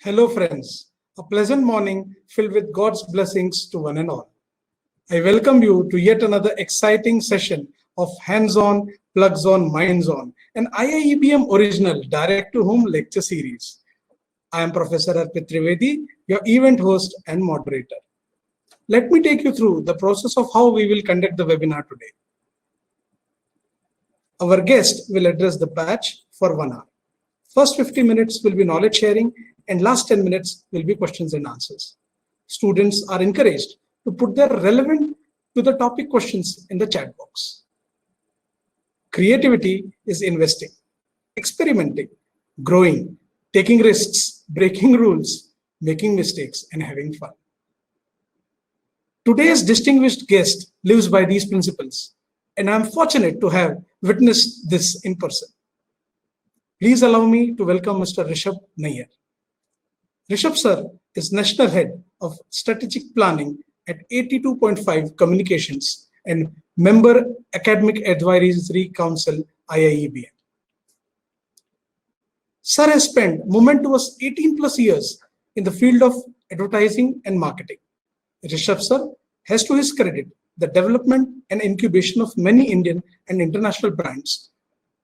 Hello, friends. A pleasant morning filled with God's blessings to one and all. I welcome you to yet another exciting session of Hands On, Plugs On, Minds On, an IIEBM original direct to home lecture series. I am Professor Arpit Trivedi, your event host and moderator. Let me take you through the process of how we will conduct the webinar today. Our guest will address the batch for 1 hour. First 50 minutes will be knowledge sharing and last 10 minutes will be questions and answers. Students are encouraged to put their relevant to the topic questions in the chat box. Creativity is investing, experimenting, growing, taking risks, breaking rules, making mistakes, and having fun. Today's distinguished guest lives by these principles, and I'm fortunate to have witnessed this in person. Please allow me to welcome Mr. Rishabh Nayyar. Rishabh sir is National Head of Strategic Planning at 82.5 Communications and Member Academic Advisory Council IIEBM. Sir has spent momentous 18 plus years in the field of advertising and marketing. Rishabh sir has to his credit the development and incubation of many Indian and international brands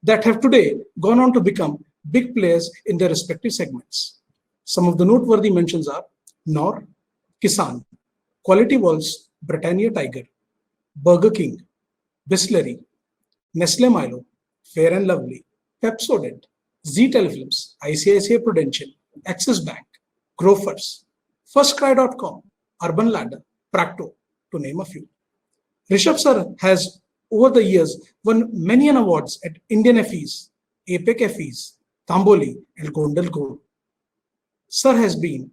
that have today gone on to become big players in their respective segments. Some of the noteworthy mentions are Knorr, Kisan, Quality Walls, Britannia Tiger, Burger King, Bisleri, Nestle Milo, Fair and Lovely, Pepsodent, Z Telefilms, ICICI Prudential, Axis Bank, Grofers, FirstCry.com, Urban Ladder, Practo, to name a few. Rishabh sir has over the years won many awards at Indian FEs, APEC FEs, Tamboli, and Gondal Gold. Sir has been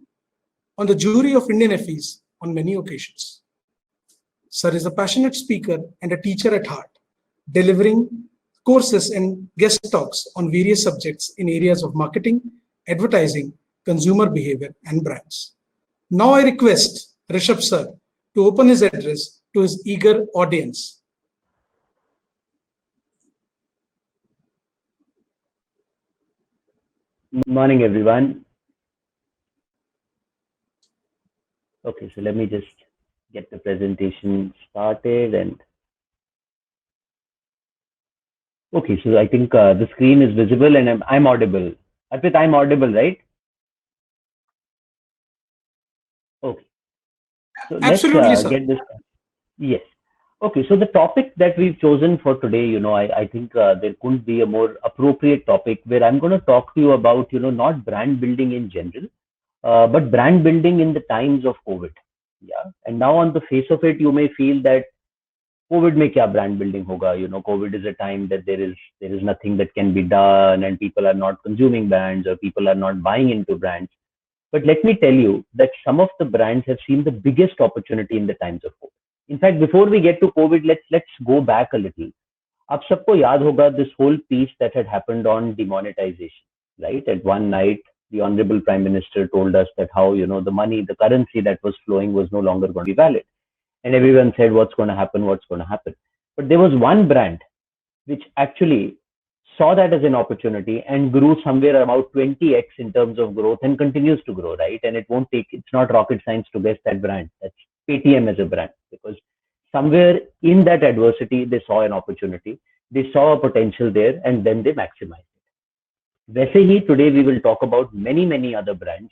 on the jury of Indian FEs on many occasions. Sir is a passionate speaker and a teacher at heart, delivering courses and guest talks on various subjects in areas of marketing, advertising, consumer behavior, and brands. Now I request Rishabh sir to open his address to his eager audience. Morning, everyone. Okay, so let me just get the presentation started and okay, so I think the screen is visible and I'm audible. Arpit, I'm audible, right? Okay, so Absolutely, let's sir. get this. Yes. Okay, so the topic that we've chosen for today, I think there couldn't be a more appropriate topic where I'm going to talk to you about, not brand building in general, but brand building in the times of COVID. Yeah. And now on the face of it, you may feel that COVID में क्या brand building होगा? COVID is a time that there is nothing that can be done and people are not consuming brands or people are not buying into brands. But let me tell you that some of the brands have seen the biggest opportunity in the times of COVID. In fact, before we get to COVID, let's go back a little. आप सबको याद होगा this whole piece that had happened on demonetization, right? At one night, the Honorable Prime Minister told us that how, the money, the currency that was flowing was no longer going to be valid. And everyone said, what's going to happen? What's going to happen? But there was one brand which actually saw that as an opportunity and grew somewhere about 20x in terms of growth and continues to grow, right? And it's not rocket science to guess that brand. That's Paytm as a brand, because somewhere in that adversity, they saw an opportunity, they saw a potential there, and then they maximized it. वैसे ही today we will talk about many other brands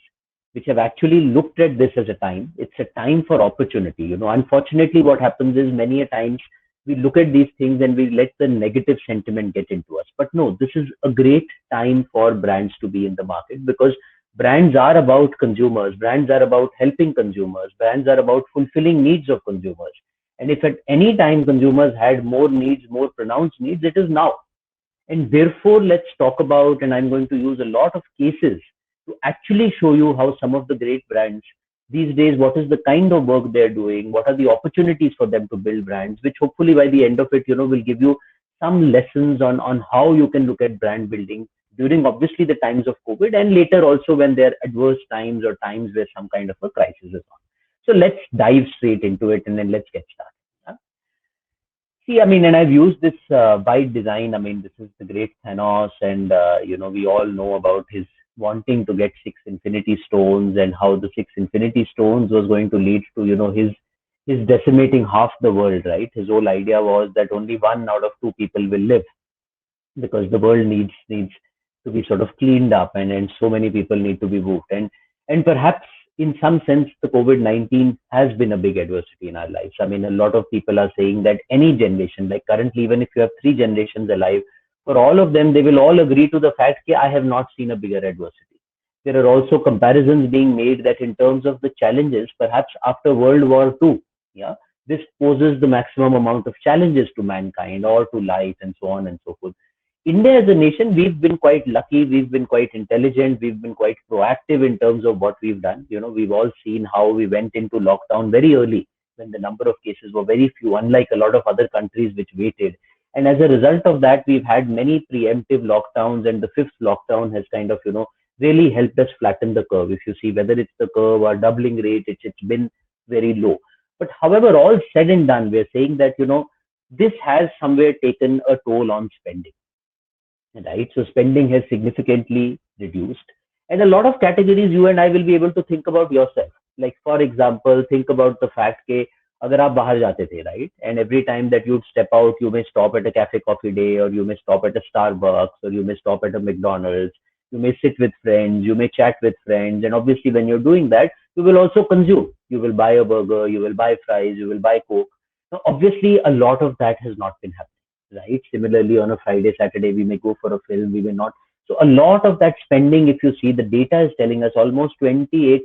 which have actually looked at this as a time. It's a time for opportunity. Unfortunately, what happens is many a times we look at these things and we let the negative sentiment get into us. But no, this is a great time for brands to be in the market, because brands are about consumers, brands are about helping consumers, brands are about fulfilling needs of consumers. And if at any time consumers had more needs, more pronounced needs, it is now. And therefore, let's talk about, and I'm going to use a lot of cases to actually show you how some of the great brands these days, what is the kind of work they're doing, what are the opportunities for them to build brands, which hopefully by the end of it, will give you some lessons on how you can look at brand building during obviously the times of COVID, and later also when there are adverse times or times where some kind of a crisis is on. So let's dive straight into it and then let's get started. See, and I've used this by design. This is the great Thanos, and we all know about his wanting to get 6 infinity stones, and how the 6 infinity stones was going to lead to, his decimating half the world, right? His whole idea was that only 1 out of 2 people will live, because the world needs to be sort of cleaned up, and so many people need to be moved, and perhaps in some sense the COVID-19 has been a big adversity in our lives. I mean, a lot of people are saying that any generation, like currently, even if you have 3 generations alive, for all of them, they will all agree to the fact that I have not seen a bigger adversity. There are also comparisons being made that in terms of the challenges, perhaps after World War II, yeah, this poses the maximum amount of challenges to mankind or to life, and so on and so forth. India as a nation, we've been quite lucky, we've been quite intelligent, we've been quite proactive in terms of what we've done. We've all seen how we went into lockdown very early when the number of cases were very few, unlike a lot of other countries which waited. And as a result of that, we've had many preemptive lockdowns, and the fifth lockdown has kind of, really helped us flatten the curve. If you see whether it's the curve or doubling rate, it's been very low. But however, all said and done, we're saying that, this has somewhere taken a toll on spending, right? So spending has significantly reduced. And a lot of categories you and I will be able to think about yourself. Like, for example, think about the fact that अगर आप बाहर जाते थे, right? And every time that you'd step out, you may stop at a cafe coffee day, or you may stop at a Starbucks, or you may stop at a McDonald's. You may sit with friends, you may chat with friends. And obviously, when you're doing that, you will also consume. You will buy a burger, you will buy fries, you will buy Coke. Now, obviously, a lot of that has not been happening, right? Similarly, on a Friday, Saturday, we may go for a film, we may not. So a lot of that spending, if you see, the data is telling us almost 28%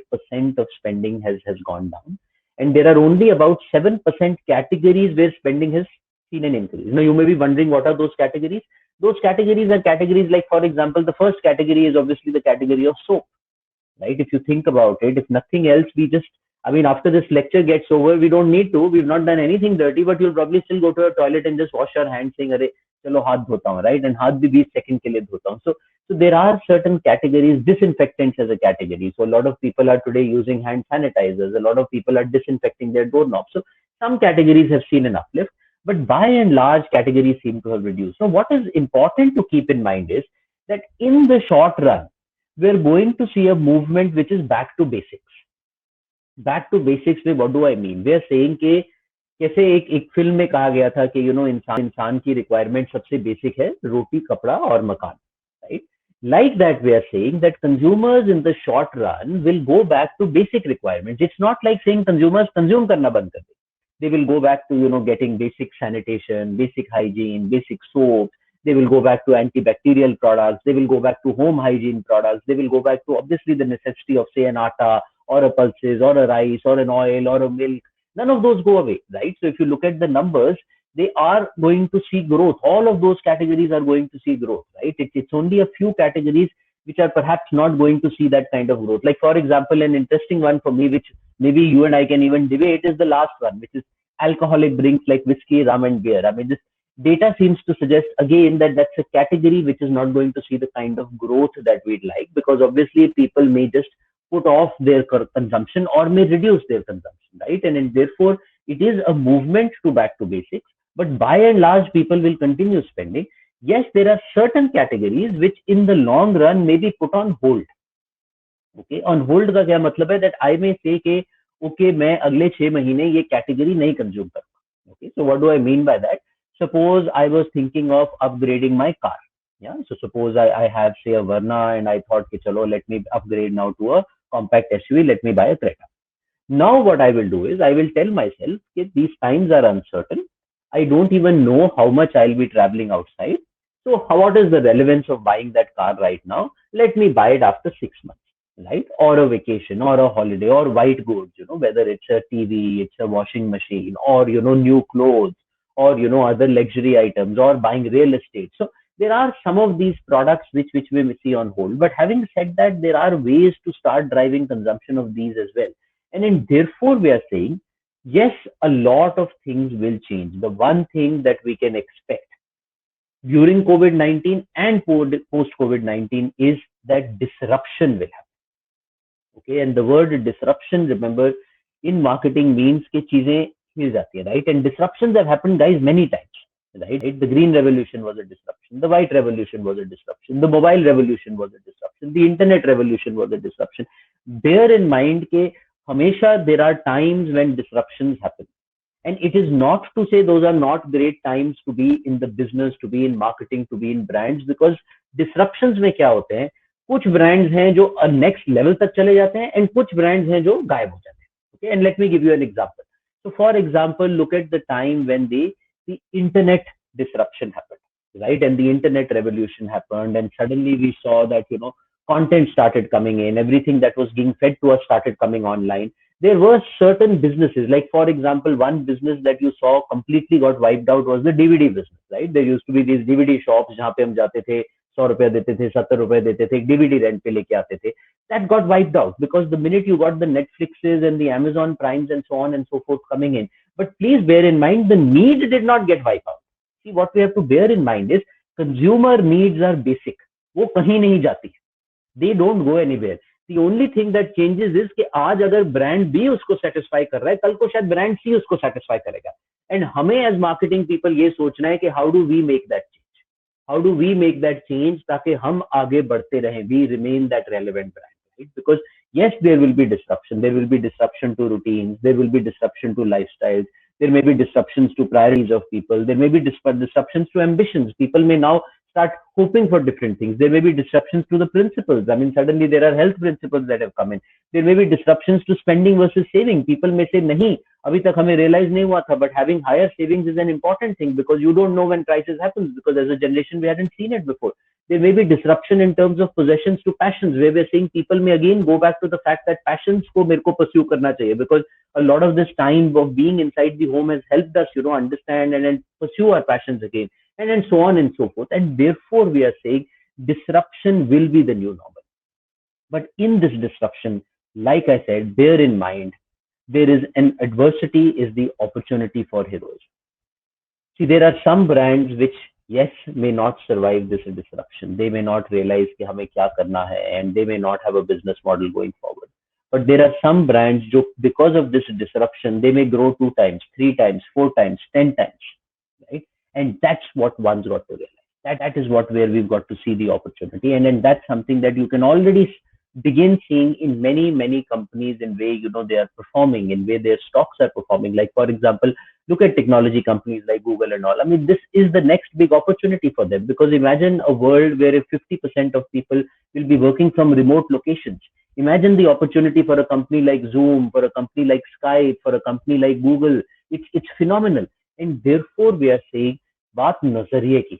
of spending has gone down. And there are only about 7% categories where spending has seen an increase. Now, you may be wondering, what are those categories? Those categories are categories like, for example, the first category is obviously the category of soap, right? If you think about it, if nothing else, I mean, after this lecture gets over, we don't need to, we've not done anything dirty, but you'll probably still go to a toilet and just wash your hands saying, Arey, chalo haath dhota hu, right? And haath bhi 20 seconds ke liye dhota hu. So there are certain categories, disinfectants as a category. So a lot of people are today using hand sanitizers. A lot of people are disinfecting their doorknobs. So some categories have seen an uplift, but by and large, categories seem to have reduced. So what is important to keep in mind is that in the short run, we're going to see a movement which is back to basics. Back to basics में what do I mean? We are saying कि कैसे एक film में कहा गया था कि इंसान की रिक्वायरमेंट सबसे बेसिक है, रोटी, कपड़ा और मकान, right? Like that, we are saying that consumers in the short run will go back to basic requirements. It's not like saying consumers consume करना बंद कर दे. They will go back to getting basic sanitation, basic hygiene, basic soap. They will go back to antibacterial products. They will go back to home hygiene products. They will go back to obviously the necessity of, say, an atta or a pulses or a rice or an oil or a milk. None of those go away, right? So if you look at the numbers, they are going to see growth. All of those categories are going to see growth, right? It's only a few categories which are perhaps not going to see that kind of growth. Like, for example, an interesting one for me, which maybe you and I can even debate, is the last one, which is alcoholic drinks like whiskey, rum, and beer. I mean, this data seems to suggest again that that's a category which is not going to see the kind of growth that we'd like, because obviously people may just put off their consumption or may reduce their consumption, right? And therefore, it is a movement to back to basics. But by and large, people will continue spending. Yes, there are certain categories which in the long run may be put on hold. Okay, on hold का क्या मतलब है? That I may say कि okay, मैं अगले 6 महीने ये category नहीं consume करूँगा. Okay, so what do I mean by that? Suppose I was thinking of upgrading my car. Yeah, so suppose I have, say, a Verna, and I thought कि चलो, let me upgrade now to a compact SUV, let me buy a Creta. Now what I will do is I will tell myself that these times are uncertain. I don't even know how much I'll be traveling outside. So what is the relevance of buying that car right now? Let me buy it after 6 months, right? Or a vacation or a holiday or white goods, whether it's a TV, it's a washing machine, or, new clothes, or, other luxury items, or buying real estate. So there are some of these products which we may see on hold. But having said that, there are ways to start driving consumption of these as well. And then therefore, we are saying, yes, a lot of things will change. The one thing that we can expect during COVID-19 and post-COVID-19 is that disruption will happen. Okay, and the word disruption, remember, in marketing means कि चीजें हिल जाती है, right? And disruptions have happened, guys, many times. right? The green revolution was a disruption, the white revolution was a disruption, the mobile revolution was a disruption, the internet revolution was a disruption. Bear in mind ke hamesha there are times when disruptions happen, and it is not to say those are not great times to be in the business, to be in marketing, to be in brands, because disruptions में क्या होते हैं, कुछ brands हैं जो next level तक चले जाते हैं and कुछ brands हैं जो गायब हो जाते हैं. Okay, and let me give you an example. So for example, look at the time when the internet disruption happened, right? And the internet revolution happened, and suddenly we saw that, content started coming in, everything that was being fed to us started coming online. There were certain businesses, like for example, one business that you saw completely got wiped out was the DVD business, right? There used to be these DVD shops जहाँ पे हम जाते थे, 100 रुपए देते थे, 70 रुपए देते थे, DVD रेंट पे लेके आते थे. That got wiped out because the minute you got the Netflixes and the Amazon Primes and so on and so forth coming in. But please bear in mind, the need did not get wiped out. See, what we have to bear in mind is consumer needs are basic. वो कहीं नहीं जाती. They don't go anywhere. The only thing that changes is कि आज अगर brand B उसको satisfy कर रहा है, कल को शायद brand C उसको satisfy करेगा. And हमें as marketing people ये सोचना है कि how do we make that change? How do we make that change ताकि हम आगे बढ़ते रहें? We remain that relevant brand, right? Because yes, there will be disruption. There will be disruption to routines. There will be disruption to lifestyles. There may be disruptions to priorities of people. There may be disruptions to ambitions. People may now start hoping for different things. There may be disruptions to the principles. I mean, suddenly there are health principles that have come in. There may be disruptions to spending versus saving. People may say, nahi, abhi tak hame realize nahi hua tha, but having higher savings is an important thing because you don't know when crisis happens, because as a generation, we hadn't seen it before. There may be disruption in terms of possessions to passions, where we're saying people may again go back to the fact that passions ko mere ko pursue karna chahiye, because a lot of this time of being inside the home has helped us, understand and pursue our passions again. And so on and so forth. And therefore, we are saying disruption will be the new normal. But in this disruption, like I said, bear in mind, there is an adversity is the opportunity for heroes. See, there are some brands which, yes, may not survive this disruption. They may not realize कि हमें क्या करना है, and they may not have a business model going forward. But there are some brands जो, because of this disruption, they may grow 2 times, 3 times, 4 times, 10 times, right? And that's what one's got to realize. That is where we've got to see the opportunity. And then that's something that you can already begin seeing in many companies in way, they are performing, in way their stocks are performing. Like, for example, look at technology companies like Google and all. I mean, this is the next big opportunity for them, because imagine a world where if 50% of people will be working from remote locations. Imagine the opportunity for a company like Zoom, for a company like Skype, for a company like Google. It's phenomenal. And therefore, we are saying, बात नजरिए की.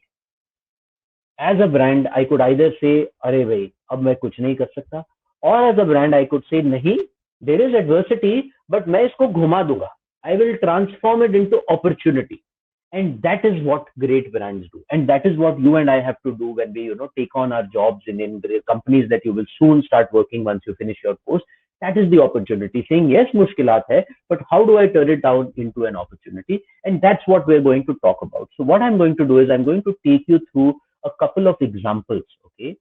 As a brand, I could either say, अरे भाई, अब मैं कुछ नहीं कर सकता, or as a brand, I could say, नहीं, there is adversity, but मैं इसको घुमा दूंगा. I will transform it into opportunity. And that is what great brands do. And that is what you and I have to do when we, take on our jobs in companies that you will soon start working once you finish your course. That is the opportunity, saying, yes, mushkilat hai, but how do I turn it down into an opportunity? And that's what we're going to talk about. So what I'm going to do is I'm going to take you through a couple of examples, okay?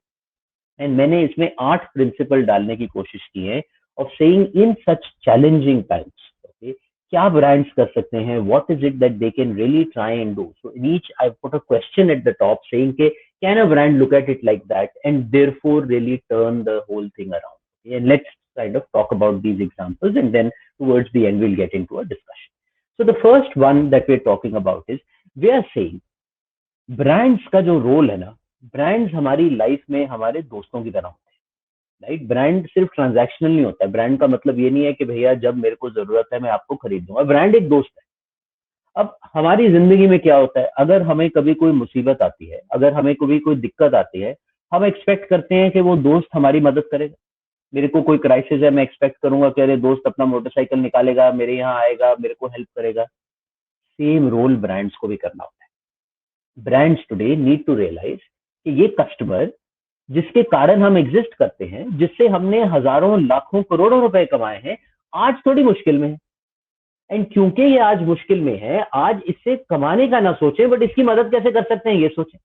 And मैंने इसमें 8 principle डालने की कोशिश की है of saying in such challenging times, okay, क्या brands कर सकते हैं, what is it that they can really try and do. So in each, I've put a question at the top saying, okay, can a brand look at it like that and therefore really turn the whole thing around? Okay? And let's kind of talk about these examples, and then towards the end we'll get into a discussion. So the first one that we're talking about is, we are saying brands का जो role है ना, brands हमारी life में हमारे दोस्तों की तरह होते हैं, right? Brand सिर्फ transactional नहीं होता है. Brand का मतलब ये नहीं है कि भैया जब मेरे को जरूरत है मैं आपको खरीद दूंगा. Brand एक दोस्त है. अब हमारी जिंदगी में क्या होता है, अगर हमें कभी कोई मुसीबत आती है, अगर हमें कभी कोई दिक्कत आती है, हम एक्सपेक्ट करते हैं कि वो दोस्त हमारी मदद करेगा. मेरे को कोई क्राइसिस है, मैं एक्सपेक्ट करूंगा कि अरे दोस्त अपना मोटरसाइकिल निकालेगा, मेरे यहाँ आएगा, मेरे को हेल्प करेगा. सेम रोल ब्रांड्स को भी करना होता है. Brands today need to realize कि ये कस्टमर जिसके कारण हम एग्जिस्ट करते हैं, जिससे हमने हजारों लाखों करोड़ों रुपए कमाए हैं, आज थोड़ी मुश्किल में है. एंड क्योंकि ये आज मुश्किल में है, आज इससे कमाने का ना सोचें, बट इसकी मदद कैसे कर सकते हैं ये सोचें,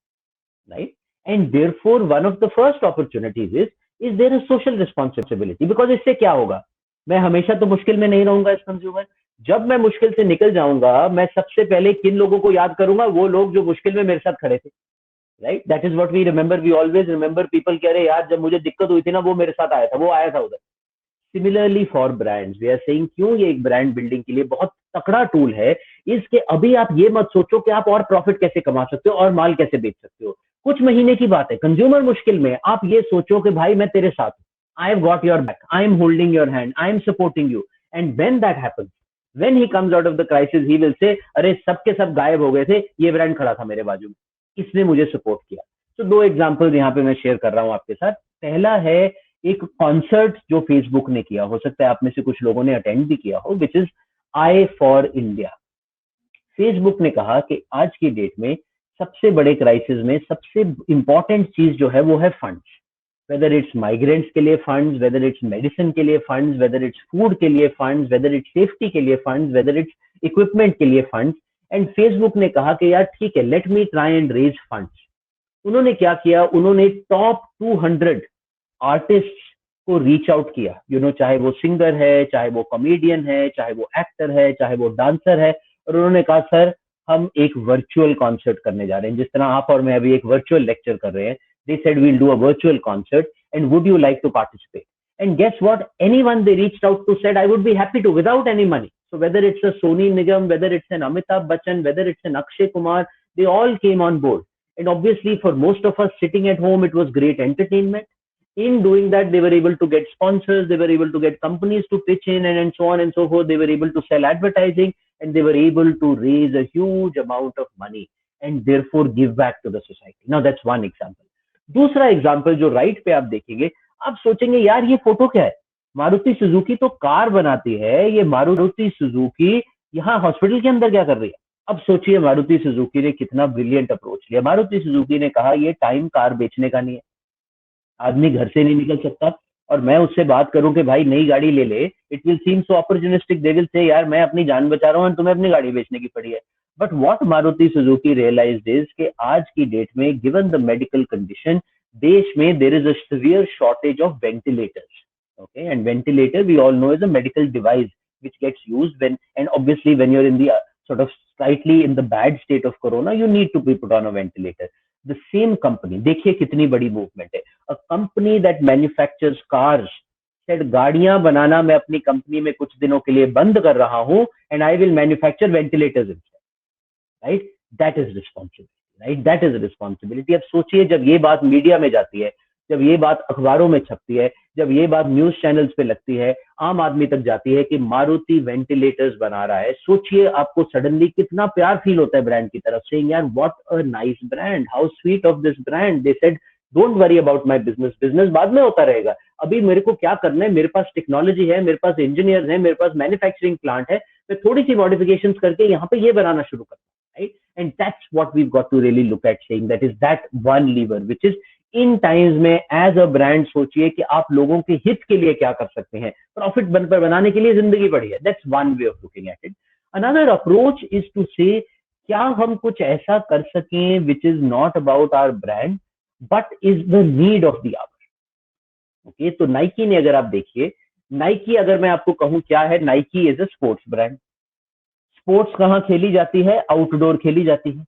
right? And therefore one of the first opportunities is there is social responsibility. Because इससे क्या होगा, मैं हमेशा तो मुश्किल में नहीं रहूंगा एज कंज्यूमर. जब मैं मुश्किल से निकल जाऊंगा, मैं सबसे पहले किन लोगों को याद करूंगा? वो लोग जो मुश्किल में मेरे साथ खड़े थे, right? That is what we remember, we always remember people. कह रहे यार, जब मुझे दिक्कत हुई थी ना, वो मेरे साथ आया था, वो आया था उधर। Similarly for brands, we are saying क्यों ये एक ब्रांड बिल्डिंग के लिए बहुत तकड़ा टूल है। इसके अभी आप ये मत सोचो कि आप और प्रॉफिट कैसे कमा सकते हो और माल कैसे बेच सकते हो। कुछ महीने की बात है, कंज्यूमर मुश्किल में, आप ये सोचो कि भाई मैं तेरे साथ हूं, I have got your back, I am holding your hand, I am supporting you. And when that happens, when he comes out of the crisis, he will say, अरे सबके सब गायब हो गए थे, ये ब्रांड खड़ा था मेरे बाजू में, इसने मुझे सपोर्ट किया। तो दो एग्जांपल्स यहाँ पे मैं शेयर कर रहा हूँ आपके साथ। पहला है एक कॉन्सर्ट जो फेसबुक ने किया, हो सकता है आप में से कुछ लोगों ने अटेंड भी किया हो, which is I for India. Facebook ने कहा कि आज की डेट में सबसे बड़े क्राइसिस में सबसे इंपॉर्टेंट चीज जो है वो है फंड्स। वेदर इट्स माइग्रेंट्स के लिए फंड्स, वेदर इट्स मेडिसिन के लिए फंड्स, वेदर इट्स फूड के लिए फंड्स, वेदर इट्स सेफ्टी के लिए फंड्स, वेदर इट्स इक्विपमेंट के लिए फंड्स। एंड फेसबुक ने कहा कि यार ठीक है, let me try and raise funds. उन्होंने क्या किया? उन्होंने टॉप 200 आर्टिस्ट को रीच आउट किया, चाहे वो सिंगर है, चाहे वो कॉमेडियन है, चाहे वो एक्टर है, चाहे वो डांसर है। और उन्होंने कहा सर, हम एक वर्चुअल कॉन्सर्ट करने जा रहे हैं, जिस तरह आप और मैं अभी एक वर्चुअल लेक्चर कर रहे हैं। They said we'll do a virtual concert and would you like to participate? And guess what, anyone they reached out to said I would be happy to, without any money. So whether it's a Sony Nigam, whether it's an Amitabh Bachchan, whether it's an Akshay Kumar, they all came on board. And obviously for most of us sitting at home, it was great entertainment. In doing that, they were able to get sponsors, they were able to get companies to pitch in, and so on and so forth. They were able to sell advertising, and they were able to raise a huge amount of money and therefore give back to the society. Now that's one example. दूसरा example जो right पे आप देखेंगे, आप सोचेंगे यार ये photo क्या है? मारुति सुजुकी तो कार बनाती है, ये मारुति सुजुकी यहाँ हॉस्पिटल के अंदर क्या कर रही है? अब सोचिए मारुति सुजुकी ने कितना ब्रिलियंट अप्रोच लिया। मारुति सुजुकी ने कहा ये टाइम कार बेचने का नहीं है, आदमी घर से नहीं निकल सकता और मैं उससे बात करूं कि भाई नई गाड़ी ले ले, it will seam so opportunistic, they will say यार मैं अपनी जान बचा रहा हूं और तुम्हें अपनी गाड़ी बेचने की पड़ी है। But what Maruti Suzuki realized is कि आज की डेट में, गिवन द मेडिकल कंडीशन, देश में there is a severe shortage of ventilators. Okay, and ventilator we all know is a medical device which gets used when, and obviously when you're in the sort of slightly in the bad state of corona, you need to be put on a ventilator. The same company, देखिए कितनी बड़ी movement है, a company that manufactures cars said गाड़ियां बनाना मैं अपनी company में कुछ दिनों के लिए बंद कर रहा हूं and I will manufacture ventilators instead. Right? That is responsibility. Right? That is responsibility. अब सोचिए जब ये बात मीडिया में जाती है, जब ये बात अखबारों में छपती है, जब ये बात न्यूज चैनल्स पे लगती है, आम आदमी तक जाती है कि मारुति वेंटिलेटर्स बना रहा है, सोचिए आपको सडनली कितना प्यार फील होता है ब्रांड की तरफ से। यार what a nice brand, how sweet of this brand. They said don't worry about my business, business बाद में होता रहेगा, अभी मेरे को क्या करना है, मेरे पास टेक्नोलॉजी है, मेरे पास इंजीनियर्स हैं, मेरे पास मैन्युफैक्चरिंग प्लांट है, मैं थोड़ी सी मॉडिफिकेशन करके यहाँ पे ये बनाना शुरू करता हूँ। Right? And that's what we got to really look at, saying that is that one lever which is in times में एज अ ब्रांड सोचिए कि आप लोगों के हित के लिए क्या कर सकते हैं, प्रॉफिट बनाने के लिए जिंदगी पड़ी है। That's one way of looking at it. Another approach is to say क्या हम कुछ ऐसा कर सकें which is not about our brand but is the need of the hour. Okay, तो नाइकी ने, अगर आप देखिए, नाइकी अगर मैं आपको कहूं क्या है, Nike is a sports brand. Sports कहाँ खेली जाती है? आउटडोर खेली जाती है।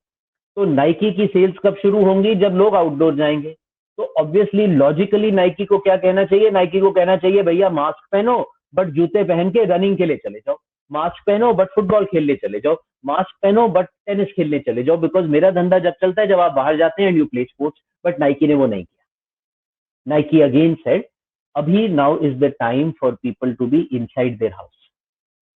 तो नाइकी की सेल्स कब शुरू होंगी? जब लोग आउटडोर जाएंगे। तो ऑब्वियसली लॉजिकली नाइकी को क्या कहना चाहिए? नाइकी को कहना चाहिए भैया मास्क पहनो बट जूते पहन के रनिंग के लिए चले जाओ, मास्क पहनो बट फुटबॉल खेलने चले जाओ, मास्क पहनो बट टेनिस खेलने चले जाओ, बिकॉज मेरा धंधा जब चलता है जब आप बाहर जाते हैं and you play sports. But Nike ने वो नहीं किया। नाइकी अगेन सेड अभी now is the time for people to be inside their house,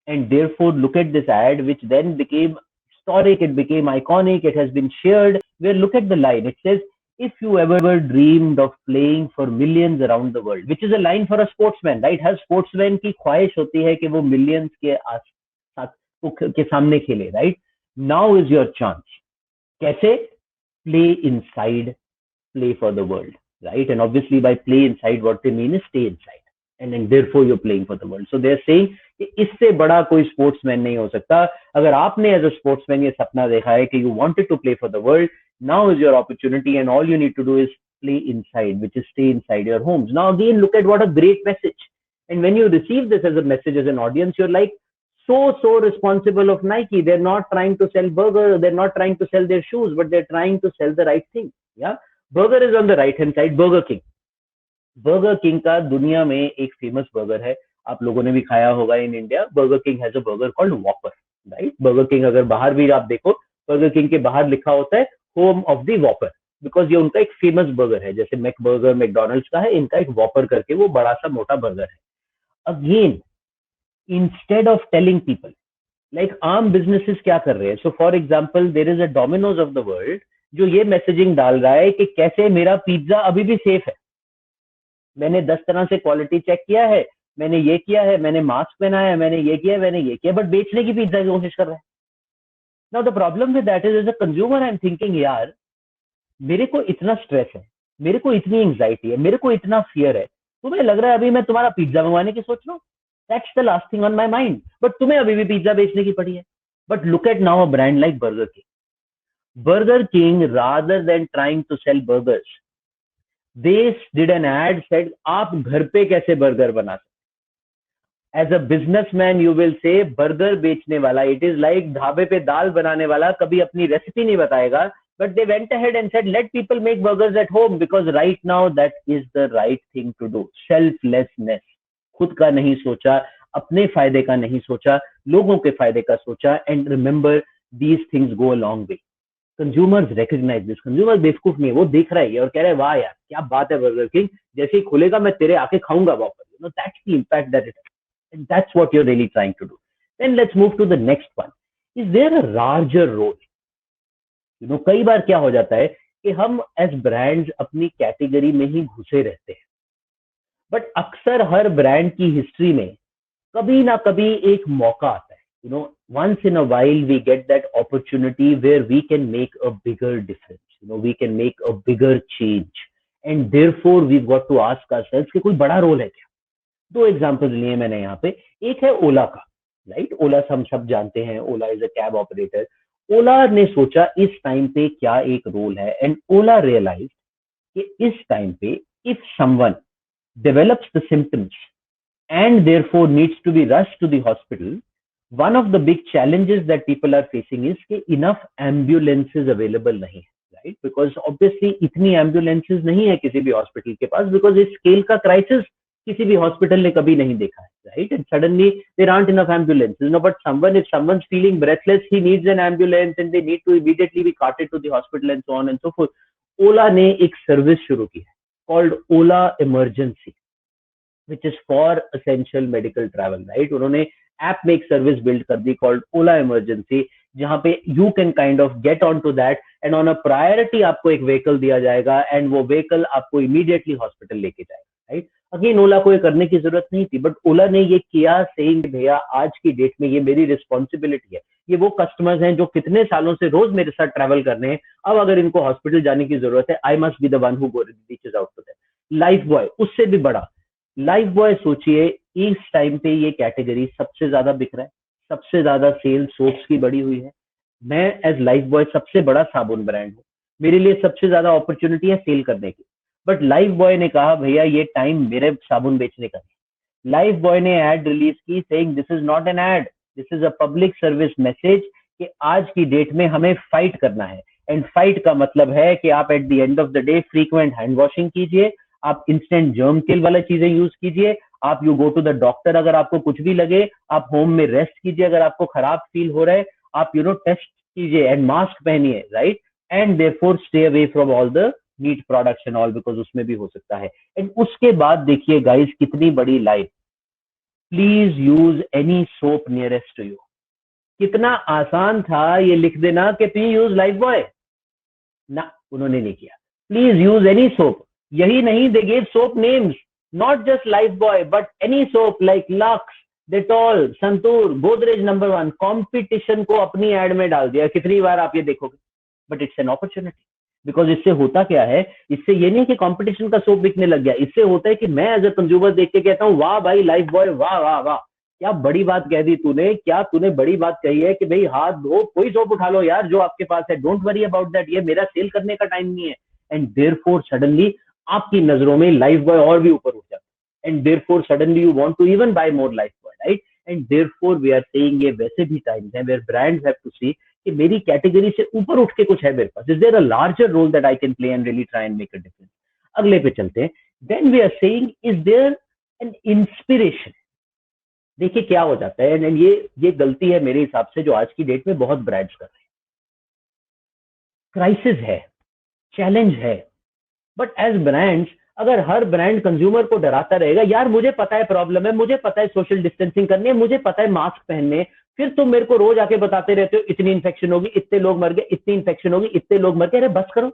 and therefore look at this ad which then became historic, it became iconic, it has been shared, where look at the line, it says if you ever dreamed of playing for millions around the world, which is a line for a sportsman, right? Her sportsman की ख्वाहिश होती है कि वो millions के साथ के सामने खेले, right? Now is your chance. कैसे? Play inside, play for the world, right? And obviously by play inside what they mean is stay inside, and therefore you're playing for the world. So they're saying कि इससे बड़ा कोई sportsman नहीं हो सकता। अगर आपने एज अ स्पोर्ट्समैन ये सपना देखा है कि you wanted to play for the world, now is your opportunity and all you need to do is play inside, which is stay inside your homes. Now again look at what a great message, and when you receive this as a message as an audience, you are like so responsible of Nike. They're not trying to sell burger, they're not trying to sell their shoes, but they're trying to sell the right thing. Yeah, burger is on the right hand side. Burger king का दुनिया में एक famous burger है, आप लोगों ने भी खाया होगा in India. Burger king has a burger called वॉपर, right. Burger king अगर बाहर भी आप देखो, बर्गर किंग के बाहर लिखा होता है होम ऑफ द वॉपर, बिकॉज ये उनका एक फेमस बर्गर है. जैसे मैक बर्गर मैकडोनल्ड्स का है, इनका एक वॉपर करके वो बड़ा सा मोटा बर्गर है. Again, instead of telling people, like आम बिजनेसेस क्या कर रहे हैं. So for example, there is a Domino's of the world जो ये मैसेजिंग डाल रहा है कि कैसे मेरा पिज्जा अभी भी सेफ है, मैंने 10 तरह से क्वालिटी चेक किया है, मैंने ये किया है, मैंने मास्क पहना है, मैंने ये किया है, मैंने ये किया, बट बेचने की पिज्जा की कोशिश कर रहा है. Now the problem with that is, as a consumer I am thinking, यार मेरे को इतना स्ट्रेस है, मेरे को इतनी एंग्जाइटी है, मेरे को इतना फियर है, तुम्हें लग रहा है अभी मैं तुम्हारा पिज्जा मंगवाने की सोच रहा हूँ. That's the last thing on my mind, but तुम्हें अभी भी पिज्जा बेचने की पड़ी है. But look at now a brand like burger king. Burger King, rather than trying to sell burgers, they did an ad said आप घर पे कैसे बर्गर बना सकते. As a businessman you will say burger बेचने वाला, it is like ढाबे पे दाल बनाने वाला कभी अपनी रेसिपी नहीं बताएगा, but they went ahead and said let people make burgers at home because right now that is the right thing to do. Selflessness, खुद का नहीं सोचा, अपने फायदे का नहीं सोचा, लोगों के फायदे का सोचा. And remember, these things go a long way. Consumers recognize this. Consumer बेवकूफ नहीं है, वो देख रहा है और कह रहा है वाह यार क्या बात है, बर्गर किंग जैसे ही खुलेगा मैं तेरे आके खाऊंगा वापस. You know, that's the impact that it has, that's what you are really trying to do. Then let's move to the next one. Is there a larger role. You know, कई बार क्या हो जाता है कि हम एज ब्रांड्स अपनी category में ही घुसे रहते हैं, बट अक्सर हर ब्रांड की हिस्ट्री में कभी ना कभी एक मौका आता है. You know, once in a while we get that opportunity where we can make a bigger difference. You know, we can make a bigger change, and therefore we've got to ask ourselves कि कोई बड़ा role है क्या. 2 examples लिए मैंने यहाँ पे. एक है ओला का, राइट. ओला हम सब जानते हैं, ओला इज अ कैब ऑपरेटर. ओला ने सोचा इस टाइम पे क्या एक रोल है, एंड ओला रियलाइज कि इस टाइम पे if someone develops the symptoms and therefore needs to be rushed to the hospital, one of the big challenges that people are facing is कि enough ambulances available नहीं है, right? Because obviously इतनी ambulances नहीं है किसी भी hospital के पास, because इस स्केल का क्राइसिस किसी भी हॉस्पिटल ने कभी नहीं देखा है, right? And suddenly there aren't enough ambulances. No, but if someone's feeling breathless, he needs an ambulance and they need to immediately be carted to the hospital and so on and so forth. Ola ने एक service शुरू की है called Ola Emergency, which is for essential medical travel, right? उन्होंने app में एक service build कर दी called ओला emergency, जहां पे you can kind of get on to that, and on a priority आपको एक व्हीकल दिया जाएगा, एंड वो व्हीकल आपको इमीडिएटली हॉस्पिटल लेके जाएगा, राइट. अगेन ओला को ये करने की जरूरत नहीं थी, बट ओला ने ये किया सेइंग भैया आज की डेट में ये मेरी रिस्पॉन्सिबिलिटी है. ये वो कस्टमर्स हैं जो कितने सालों से रोज मेरे साथ ट्रैवल करने हैं, अब अगर इनको हॉस्पिटल जाने की जरूरत है, I must be the one who reaches out to them. Lifebuoy उससे भी बड़ा. लाइफ बॉय सोचिए इस टाइम पे ये कैटेगरी सबसे ज्यादा बिक रहा है, सबसे ज्यादा सेल सोप्स की बढ़ी हुई है. मैं एज लाइफ बॉय सबसे बड़ा साबुन ब्रांड हूँ, मेरे लिए सबसे ज्यादा अपॉर्चुनिटी है सेल करने की, बट लाइफ बॉय ने कहा भैया ये टाइम मेरे साबुन बेचने का है. लाइफ बॉय ने एड रिलीज की saying this is not an ad, this is a public service message कि आज की डेट में हमें फाइट करना है. एंड फाइट का मतलब है कि आप at the end of the day frequent hand washing कीजिए, आप इंस्टेंट जर्म किल वाला चीजें यूज कीजिए, आप you go to the doctor अगर आपको कुछ भी लगे, आप होम में रेस्ट कीजिए अगर आपको खराब फील हो रहा है, आप टेस्ट कीजिए एंड मास्क पहनिए, right. And therefore stay away from all the meat products and all, because उसमें भी हो सकता है. एंड उसके बाद देखिए गाइस कितनी बड़ी life. Please use any soap nearest to you. कितना आसान था ये लिख देना कि प्लीज यूज लाइफ बॉय, ना उन्होंने नहीं किया. Please use any soap. यही नहीं, they gave soap names, not just Lifebuoy, but any soap like Lux, Dettol, Santoor, Godrej No. 1. Competition को अपनी एड में डाल दिया. कितनी बार आप ये देखोगे, but it's an opportunity. Because इससे होता क्या है, इससे ये नहीं कि कंपटीशन का सोप बिकने लग गया, इससे होता है कि मैं एज अ कंज्यूमर देख के कहता हूँ वाह भाई लाइफ बॉय, वाह वाह वाह क्या बड़ी बात कह दी तूने, क्या तूने बड़ी बात कही है कि भाई हाथ धो कोई सोप उठा लो यार जो आपके पास है, डोंट वरी अबाउट दैट, ये मेरा सेल करने का टाइम नहीं है. एंड देयरफॉर सडनली आपकी नजरों में लाइफ बॉय और भी ऊपर उठ जाता है, and therefore suddenly you want to even buy more Lifebuoy, right. And therefore we are saying ये वैसे भी टाइम्स हैं where brands have to see कि मेरी कैटेगरी से ऊपर उठ के कुछ है मेरे पास, is there a larger role that I can play and really try and make a difference. अगले पे चलते हैं। Then we are saying is there an inspiration. देखिए क्या हो जाता है, एंड ये गलती है मेरे हिसाब से जो आज की डेट में बहुत ब्रांड्स कर रहे हैं। क्राइसिस है, चैलेंज है, बट एज ब्रांड्स अगर हर ब्रांड कंज्यूमर को डराता रहेगा, यार मुझे पता है प्रॉब्लम है, मुझे पता है सोशल डिस्टेंसिंग करनी है, मुझे पता है मास्क पहनने हैं, फिर तुम मेरे को रोज आके बताते रहते हो इतनी इन्फेक्शन होगी, इतने लोग मर गए, इतनी इन्फेक्शन होगी, इतने लोग मर गए, अरे बस करो,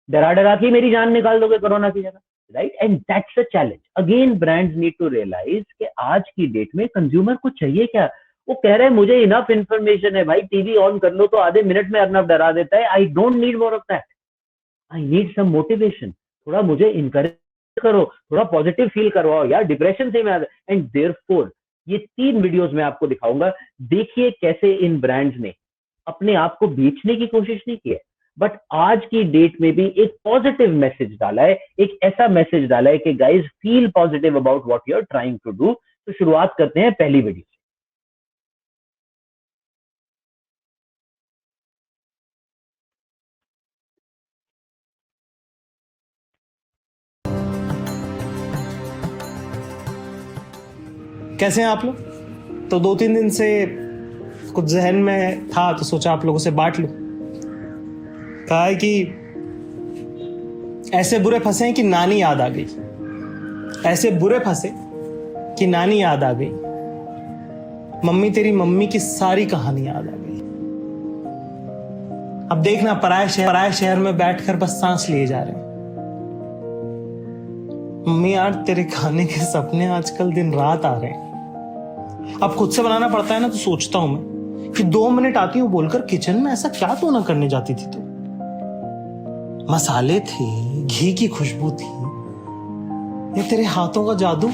डरा डरा के मेरी जान निकाल दोगे कोरोना की जगह, right? And that's a challenge. Again brands need to realize कि आज की डेट में कंज्यूमर को चाहिए क्या। वो कह रहे हैं मुझे इनफ इन्फॉर्मेशन है भाई, टीवी ऑन कर लो तो आधे मिनट में अर्नब डरा देता है, I don't need more of that, I need some motivation, थोड़ा मुझे इनकरेज करो, थोड़ा पॉजिटिव फील करवाओ यार, डिप्रेशन से मैं। एंड देयरफॉर ये 3 वीडियोस मैं आपको दिखाऊंगा, देखिए कैसे इन ब्रांड्स ने अपने आप को बेचने की कोशिश नहीं की है, बट आज की डेट में भी एक पॉजिटिव मैसेज डाला है, एक ऐसा मैसेज डाला है कि guys feel positive about what you are trying to do. तो शुरुआत करते हैं पहली वीडियो से। कैसे हैं आप लोग? तो 2-3 दिन से कुछ जहन में था तो सोचा आप लोगों से बांट लूं। कहा है कि ऐसे बुरे फंसे हैं कि नानी याद आ गई, ऐसे बुरे फंसे कि नानी याद आ गई, मम्मी तेरी मम्मी की सारी कहानी याद आ गई। अब देखना पराये शहर में बैठकर बस सांस लिए जा रहे हैं। मम्मी यार तेरे खाने के सपने आजकल दिन रात आ रहे हैं। अब खुद से बनाना पड़ता है ना, तो सोचता हूं मैं कि 2 मिनट आती हूं बोलकर किचन में, ऐसा क्या तो ना करने जाती थी तू। मसाले थे, घी की खुशबू थी, ये तेरे हाथों का जादू।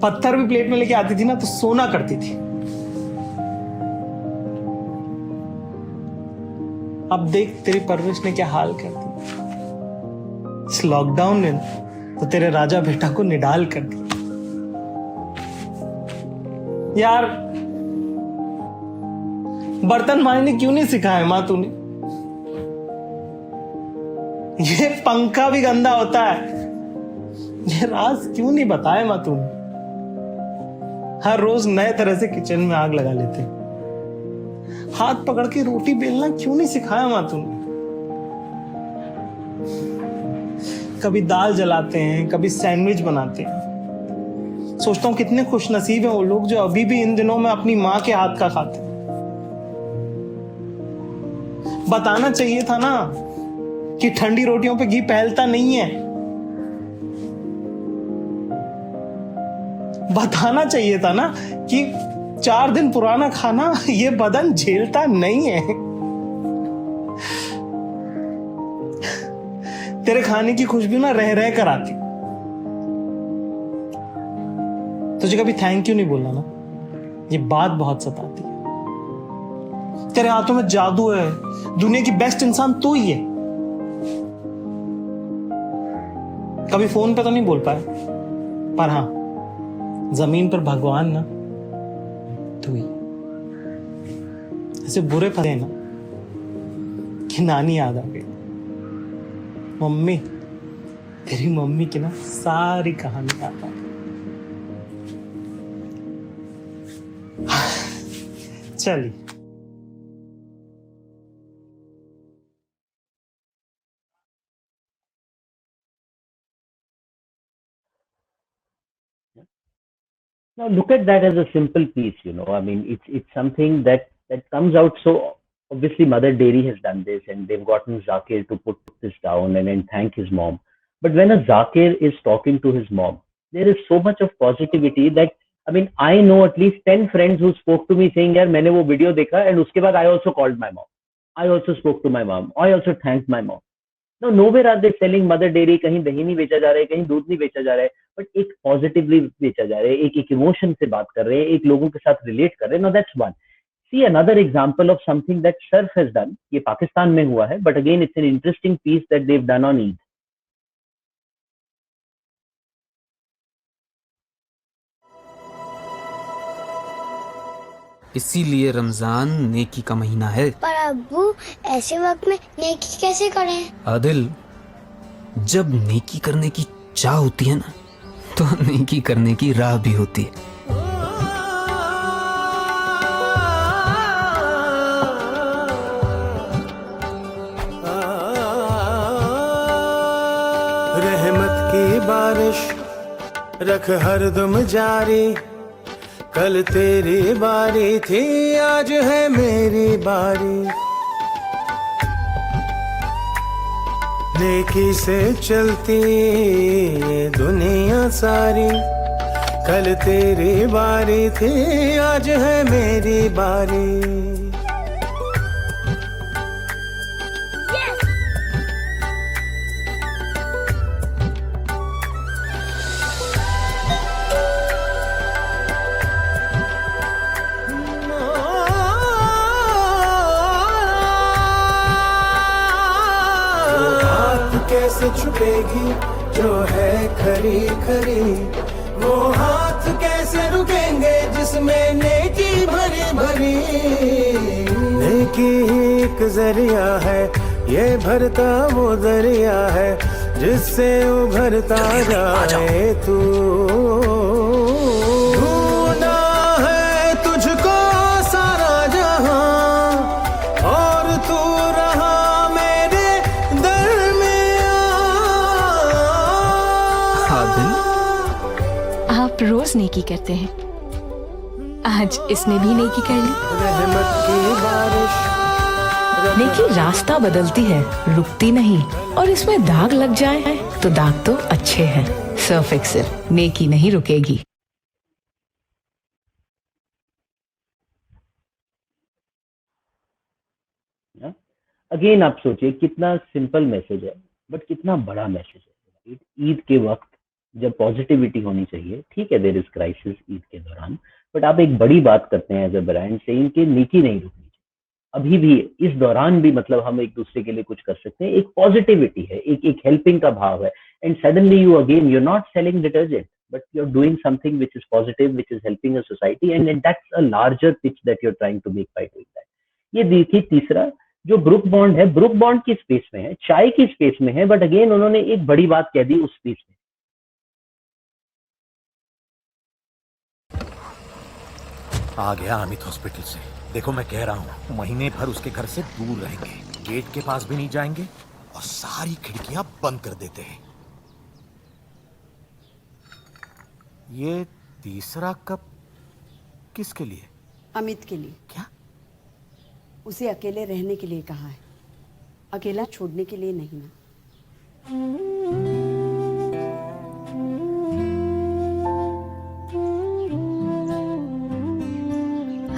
पत्थर भी प्लेट में लेके आती थी ना तो सोना करती थी। अब देख तेरी परवरिश ने क्या हाल कर दिया। इस लॉकडाउन ने तो तेरे राजा बेटा को निडाल कर दिया। यार बर्तन मांजने क्यों नहीं सिखाया मां तूने? ये पंखा भी गंदा होता है, ये राज क्यों नहीं बताया मां तूने? हर रोज नए तरह से किचन में आग लगा लेते। हाथ पकड़ के रोटी बेलना क्यों नहीं सिखाया मां तूने? कभी दाल जलाते हैं, कभी सैंडविच बनाते हैं। सोचता हूं कितने खुशनसीब हैं वो लोग जो अभी भी इन दिनों में अपनी मां के हाथ का खाते हैं। बताना चाहिए था ना कि ठंडी रोटियों पे घी फैलता नहीं है। बताना चाहिए था ना कि 4 दिन पुराना खाना ये बदन झेलता नहीं है। तेरे खाने की खुशबू ना रह रह कर आती। तुझे कभी थैंक यू नहीं बोलना ना, ये बात बहुत सताती है। तेरे हाथों में जादू है, दुनिया की बेस्ट इंसान तू ही है। कभी फोन पे तो नहीं बोल पाए, पर हाँ जमीन पर भगवान ना तू ही। ऐसे बुरे फंसे ना कि नानी याद आ गई, मम्मी तेरी मम्मी की ना सारी कहानी याद आ गई। चलिए Now look at that as a simple piece, you know. I mean, it's something that comes out so obviously. Mother Dairy has done this, and they've gotten Zakir to put this down and thank his mom. But when a Zakir is talking to his mom, there is so much of positivity that I mean, I know at least 10 friends who spoke to me saying, "यार मैंने वो video देखा and उसके बाद I also called my mom. I also spoke to my mom. I also thanked my mom." No, nowhere are they selling Mother Dairy. कहीं दही नहीं बेचा जा रहा है, कहीं दूध नहीं बेचा जा रहा है, बट एक पॉजिटिवली बेचा जा रहा है, एक इमोशन से बात कर रहे हैं, एक लोगों के साथ रिलेट कर रहे हैं. No that's one. See another example of something that Surf has done. ये पाकिस्तान में हुआ है, but again it's an interesting piece that they've done on Eid. इसीलिए रमजान नेकी का महीना है। पर अब्बू ऐसे वक्त में नेकी कैसे करें? आदिल, जब नेकी करने की चाह होती है ना, तो नेकी करने की राह भी होती है। रहमत की बारिश रख हरदम जारी, कल तेरी बारी थी आज है मेरी बारी। नेकी से चलती ये दुनिया सारी, कल तेरी बारी थी आज है मेरी बारी। कैसे छुपेगी जो है खरी खरी, वो हाथ कैसे रुकेंगे जिसमें नेकी भरी भरी। नेकी एक जरिया है, ये भरता वो दरिया है, जिससे उभरता जाए तू। ढूंढा है तुझको सारा जहां, और तू रहा मेरे दर में आदिल, आप रोज नेकी करते हैं, आज इसने भी नेकी कर ली। रहमत की बारिश नेकी रास्ता बदलती है, रुकती नहीं, और इसमें दाग लग जाए तो दाग तो अच्छे हैं। सर्फ एक्सेल, नेकी नहीं रुकेगी। अगेन आप सोचिए कितना सिंपल मैसेज है, बट कितना बड़ा मैसेज है। ईद के वक्त जब पॉजिटिविटी होनी चाहिए, ठीक है, देयर इज क्राइसिस ईद के दौरान, बट आप एक बड़ी बात करते हैं एज अ ब्रांड, सेइंग कि नेकी नहीं रुकनी चाहिए। अभी भी इस दौरान भी मतलब हम एक दूसरे के लिए कुछ कर सकते हैं। एक पॉजिटिविटी है, एक हेल्पिंग का भाव है, and suddenly you again you are not selling detergent, but you are doing something which is positive, which is helping a society, and that's a larger pitch that you are trying to make by doing that. ये देखिए तीसरा जो Brooke Bond है, Brooke Bond की space में है, चाय की स्पेस में है, बट अगेन उन्होंने एक बड़ी बात कह दी उस स्पेस में। आ गया अमित हॉस्पिटल से। देखो मैं कह रहा हूँ, महीने भर उसके घर से दूर रहेंगे, गेट के पास भी नहीं जाएंगे और सारी खिड़कियां बंद कर देते हैं। ये तीसरा कप किसके लिए? अमित के लिए। क्या? उसे अकेले रहने के लिए कहा है, अकेला छोड़ने के लिए नहीं ना।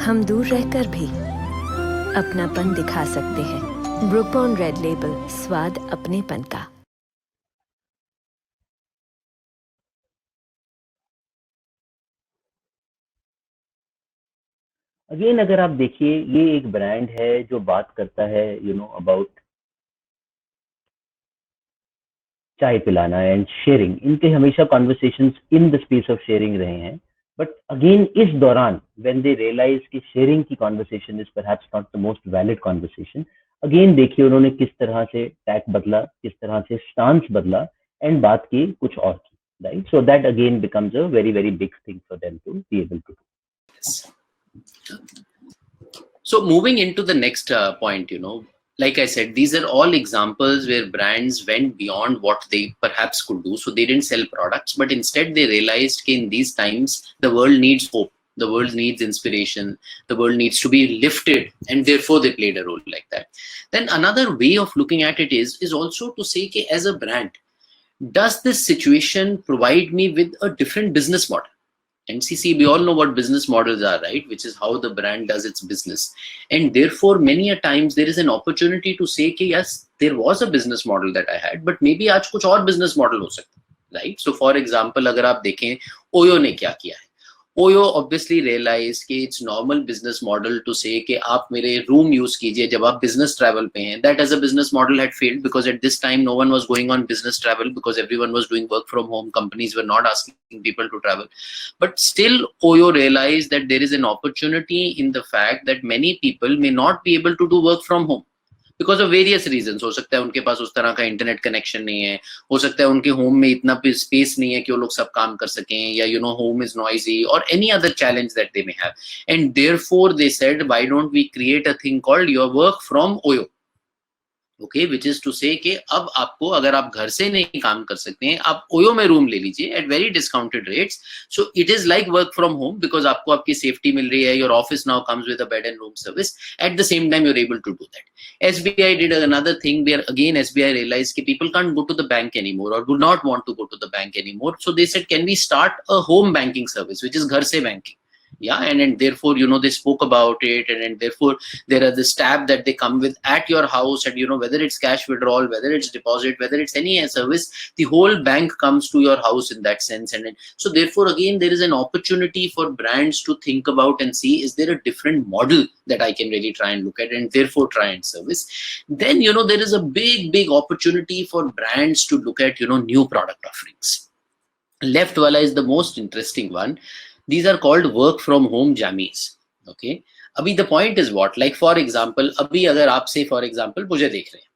हम दूर रहकर भी अपनापन दिखा सकते हैं। ब्रुक बॉन्ड रेड लेबल, स्वाद अपनेपन का। अगेन अगर आप देखिए, ये एक ब्रांड है जो बात करता है अबाउट चाय पिलाना एंड शेयरिंग। इनके हमेशा conversations in the space of sharing रहे हैं, बट अगेन इस दौरान व्हेन दे रियलाइज कि शेयरिंग की conversation is perhaps not the most valid conversation, again देखिए उन्होंने किस तरह से टैक बदला, किस तरह से स्टांस बदला, एंड बात की कुछ और की, right? So that again becomes a very very big thing for them to be able to do. So moving into the next point, like I said, these are all examples where brands went beyond what they perhaps could do. So they didn't sell products, but instead they realized that in these times, the world needs hope. The world needs inspiration. The world needs to be lifted. And therefore they played a role like that. Then another way of looking at it is also to say, that as a brand, does this situation provide me with a different business model? NCC, we all know what business models are, right? Which is how the brand does its business. And therefore, many a times there is an opportunity to say, कि yes, there was a business model that I had, but maybe आज कुछ और business model हो सकता है, right? So for example, अगर आप देखें, ओयो ने क्या किया है, Oyo obviously realized कि it's normal business model to say कि आप मेरे room use कीजिए जब आप business travel पे हैं. That as a business model had failed because at this time no one was going on business travel because everyone was doing work from home. Companies were not asking people to travel. But still Oyo realized that there is an opportunity in the fact that many people may not be able to do work from home. Because of various reason. हो सकता है उनके पास उस तरह का internet connection नहीं है, हो सकता है उनके होम में इतना स्पेस नहीं है कि वो लोग सब काम कर सकें, या you know home is noisy और any other challenge that they may have. And therefore they said why don't we create a thing called your work from OYO. Okay, which is to say कि अब आपको अगर आप घर से नहीं काम कर सकते हैं, आप ओयो में रूम ले लीजिए at very discounted rates. So it is like work from home because आपको आपकी सेफ्टी मिल रही है. Your office now comes with a bed and room service. At the same time you're able to do that. SBI did another thing where again SBI realized that people can't go to the bank anymore or do not want to go to the bank anymore. So they said, can we start a home banking service, which is Ghar Se Banking? Yeah, and therefore, you know, they spoke about it, and therefore there are this tab that they come with at your house, and you know, whether it's cash withdrawal, whether it's deposit, whether it's any service, the whole bank comes to your house in that sense. And so therefore again there is an opportunity for brands to think about and see, is there a different model that I can really try and look at and therefore try and service. Then, you know, there is a big opportunity for brands to look at, you know, new product offerings. Left wala is the most interesting one. These are called work from home jammies. Okay, abhi the point is what, like for example, abhi agar aap say for example mujhe dekh rahe hain,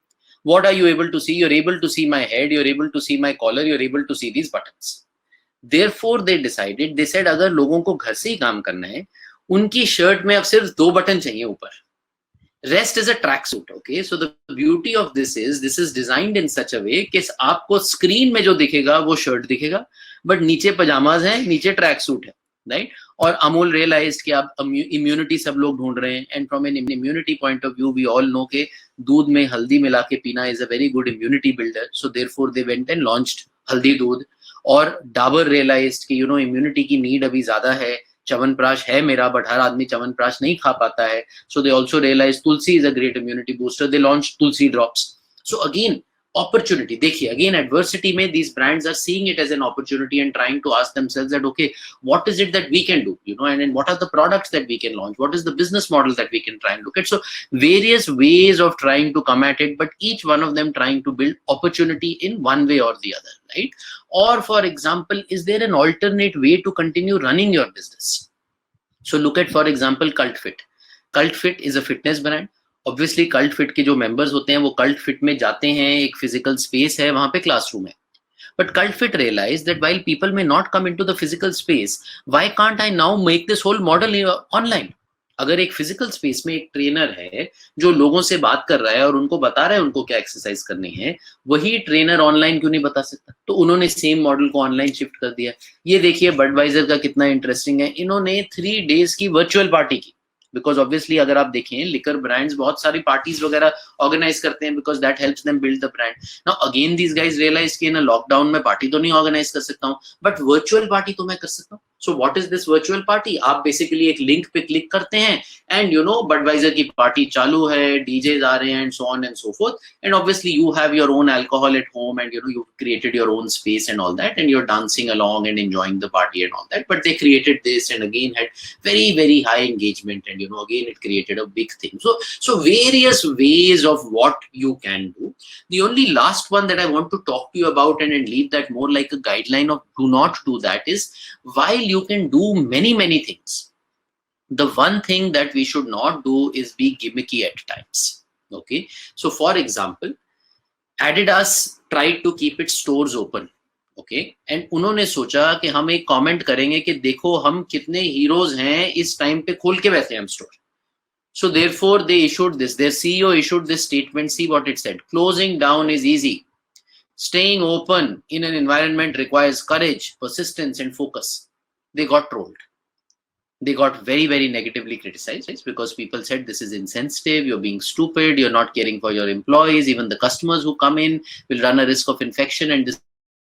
what are you able to see? You're able to see my head, you're able to see my collar, you're able to see these buttons. Therefore they decided, they said agar logon ko ghar se hi kaam karna hai, unki shirt mein ab sirf 2 button chahiye upar, rest is a tracksuit. Okay, so the beauty of this is designed in such a way कि आपको screen में जो दिखेगा वो shirt दिखेगा, but नीचे pajamas हैं, नीचे tracksuit है, right? और अमूल realized कि आप immunity सब लोग ढूंढ रहे हैं, and from an immunity point of view we all know कि दूध में हल्दी मिला के पीना is a very good immunity builder. So therefore they went and launched हल्दी दूध. और Dabur realized कि you know immunity की need अभी ज्यादा है, च्यवनप्राश है मेरा, बट हर आदमी च्यवनप्राश नहीं खा पाता है. So they also realized tulsi is a great immunity booster. They launched tulsi drops. So again opportunity. देखिए again adversity में these brands are seeing it as an opportunity and trying to ask themselves that okay, what is it that we can do, you know, and then what are the products that we can launch, what is the business model that we can try and look at. So various ways of trying to come at it, but each one of them trying to build opportunity in one way or the other, right? Or for example, is there an alternate way to continue running your business? So look at for example Cult Fit. Cult Fit is a fitness brand. Obviously Cult Fit के जो members होते हैं वो Cult Fit में जाते हैं, एक physical space है, वहाँ पे classroom है. But Cult Fit realized that while people may not come into the physical space, why can't I now make this whole model online? अगर एक physical space में एक trainer है जो लोगों से बात कर रहा है और उनको बता रहा है उनको क्या exercise करनी है, वही trainer online क्यों नहीं बता सकता? तो उन्होंने same model को online shift कर दिया. ये देखिए Budweiser का कितना interesting है, इन्होंने 3 days की virtual party की. बिकॉज ऑब्वियसली अगर आप देखें लिकर ब्रांड्स बहुत सारी पार्टीज वगैरह ऑर्गेनाइज करते हैं because that helps them build the brand. Now again these guys realize कि ना लॉकडाउन में पार्टी तो नहीं ऑर्गेनाइज कर सकता हूं, बट वर्चुअल पार्टी तो मैं कर सकता हूं. So what is this virtual party? आप बेसिकली एक लिंक पे क्लिक करते हैं एंड यू नो बडवाइजर की पार्टी चालू है, डीजेज आ रहे हैं and so on and so forth, and obviously you have your own alcohol at home and you know you created your own space and all that and you are dancing along and enjoying the party and all that. But they created this and again had very high engagement and you know again it created a big thing. So various ways of what you can do. The only last one that I want to talk to you about and leave that more like a guideline of do not do that is, while you can do many things, the one thing that we should not do is be gimmicky at times. Okay, so for example Adidas tried to keep its stores open. Okay, and उन्होंने सोचा कि हम एक comment करेंगे कि देखो हम कितने हीरोज हैं, इस टाइम पे खोल के बैठे हैं हम store. So therefore they issued this, their CEO issued this statement. See what it said, closing down is easy, staying open in an environment requires courage, persistence and focus. They got trolled. They got very negatively criticized because people said this is insensitive, you're being stupid, you're not caring for your employees, even the customers who come in will run a risk of infection and this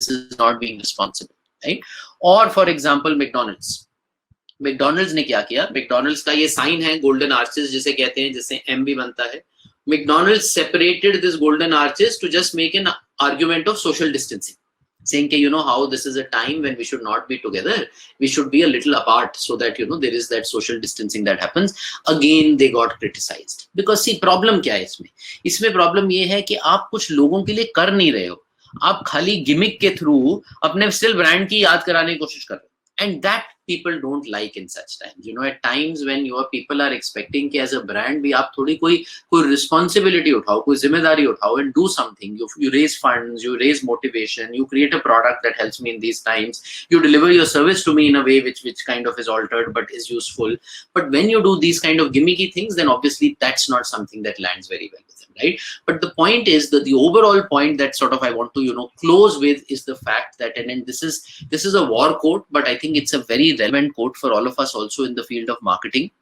is not being responsible, right? Or for example McDonald's ने क्या किया, McDonald's का ये sign है golden arches जिसे कहते हैं, जिससे M भी बनता है. McDonald's separated this golden arches to just make an argument of social distancing. saying, you know, how this is a time when we should not be together, we should be a little apart, so that, you know, there is that social distancing that happens. Again, they got criticized. Because see, problem क्या है इसमें? इसमें problem ये है कि आप कुछ लोगों के लिए कर नहीं रहे हो, आप खाली गिमिक के थ्रू अपने स्टिल ब्रांड की याद कराने की कोशिश कर रहे हो. And that people don't like in such times. You know, at times when your people are expecting कि as a brand भी आप थोड़ी कोई responsibility उठाओ, कोई जिम्मेदारी उठाओ and do something. You raise funds, you raise motivation, you create a product that helps me in these times. You deliver your service to me in a way which kind of is altered but is useful. But when you do these kind of gimmicky things, then obviously that's not something that lands very well with them, right? But the point is that the overall point that sort of I want to, you know, close with is the fact that, and this is a war quote, but I think it's a very relevant quote for all of us also in the field of marketing.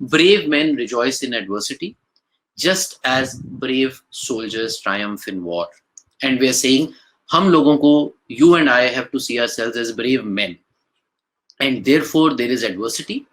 Brave men rejoice in adversity, just as brave soldiers triumph in war. And we are saying, hum logon ko, you and I have to see ourselves as brave men. And therefore there is adversity.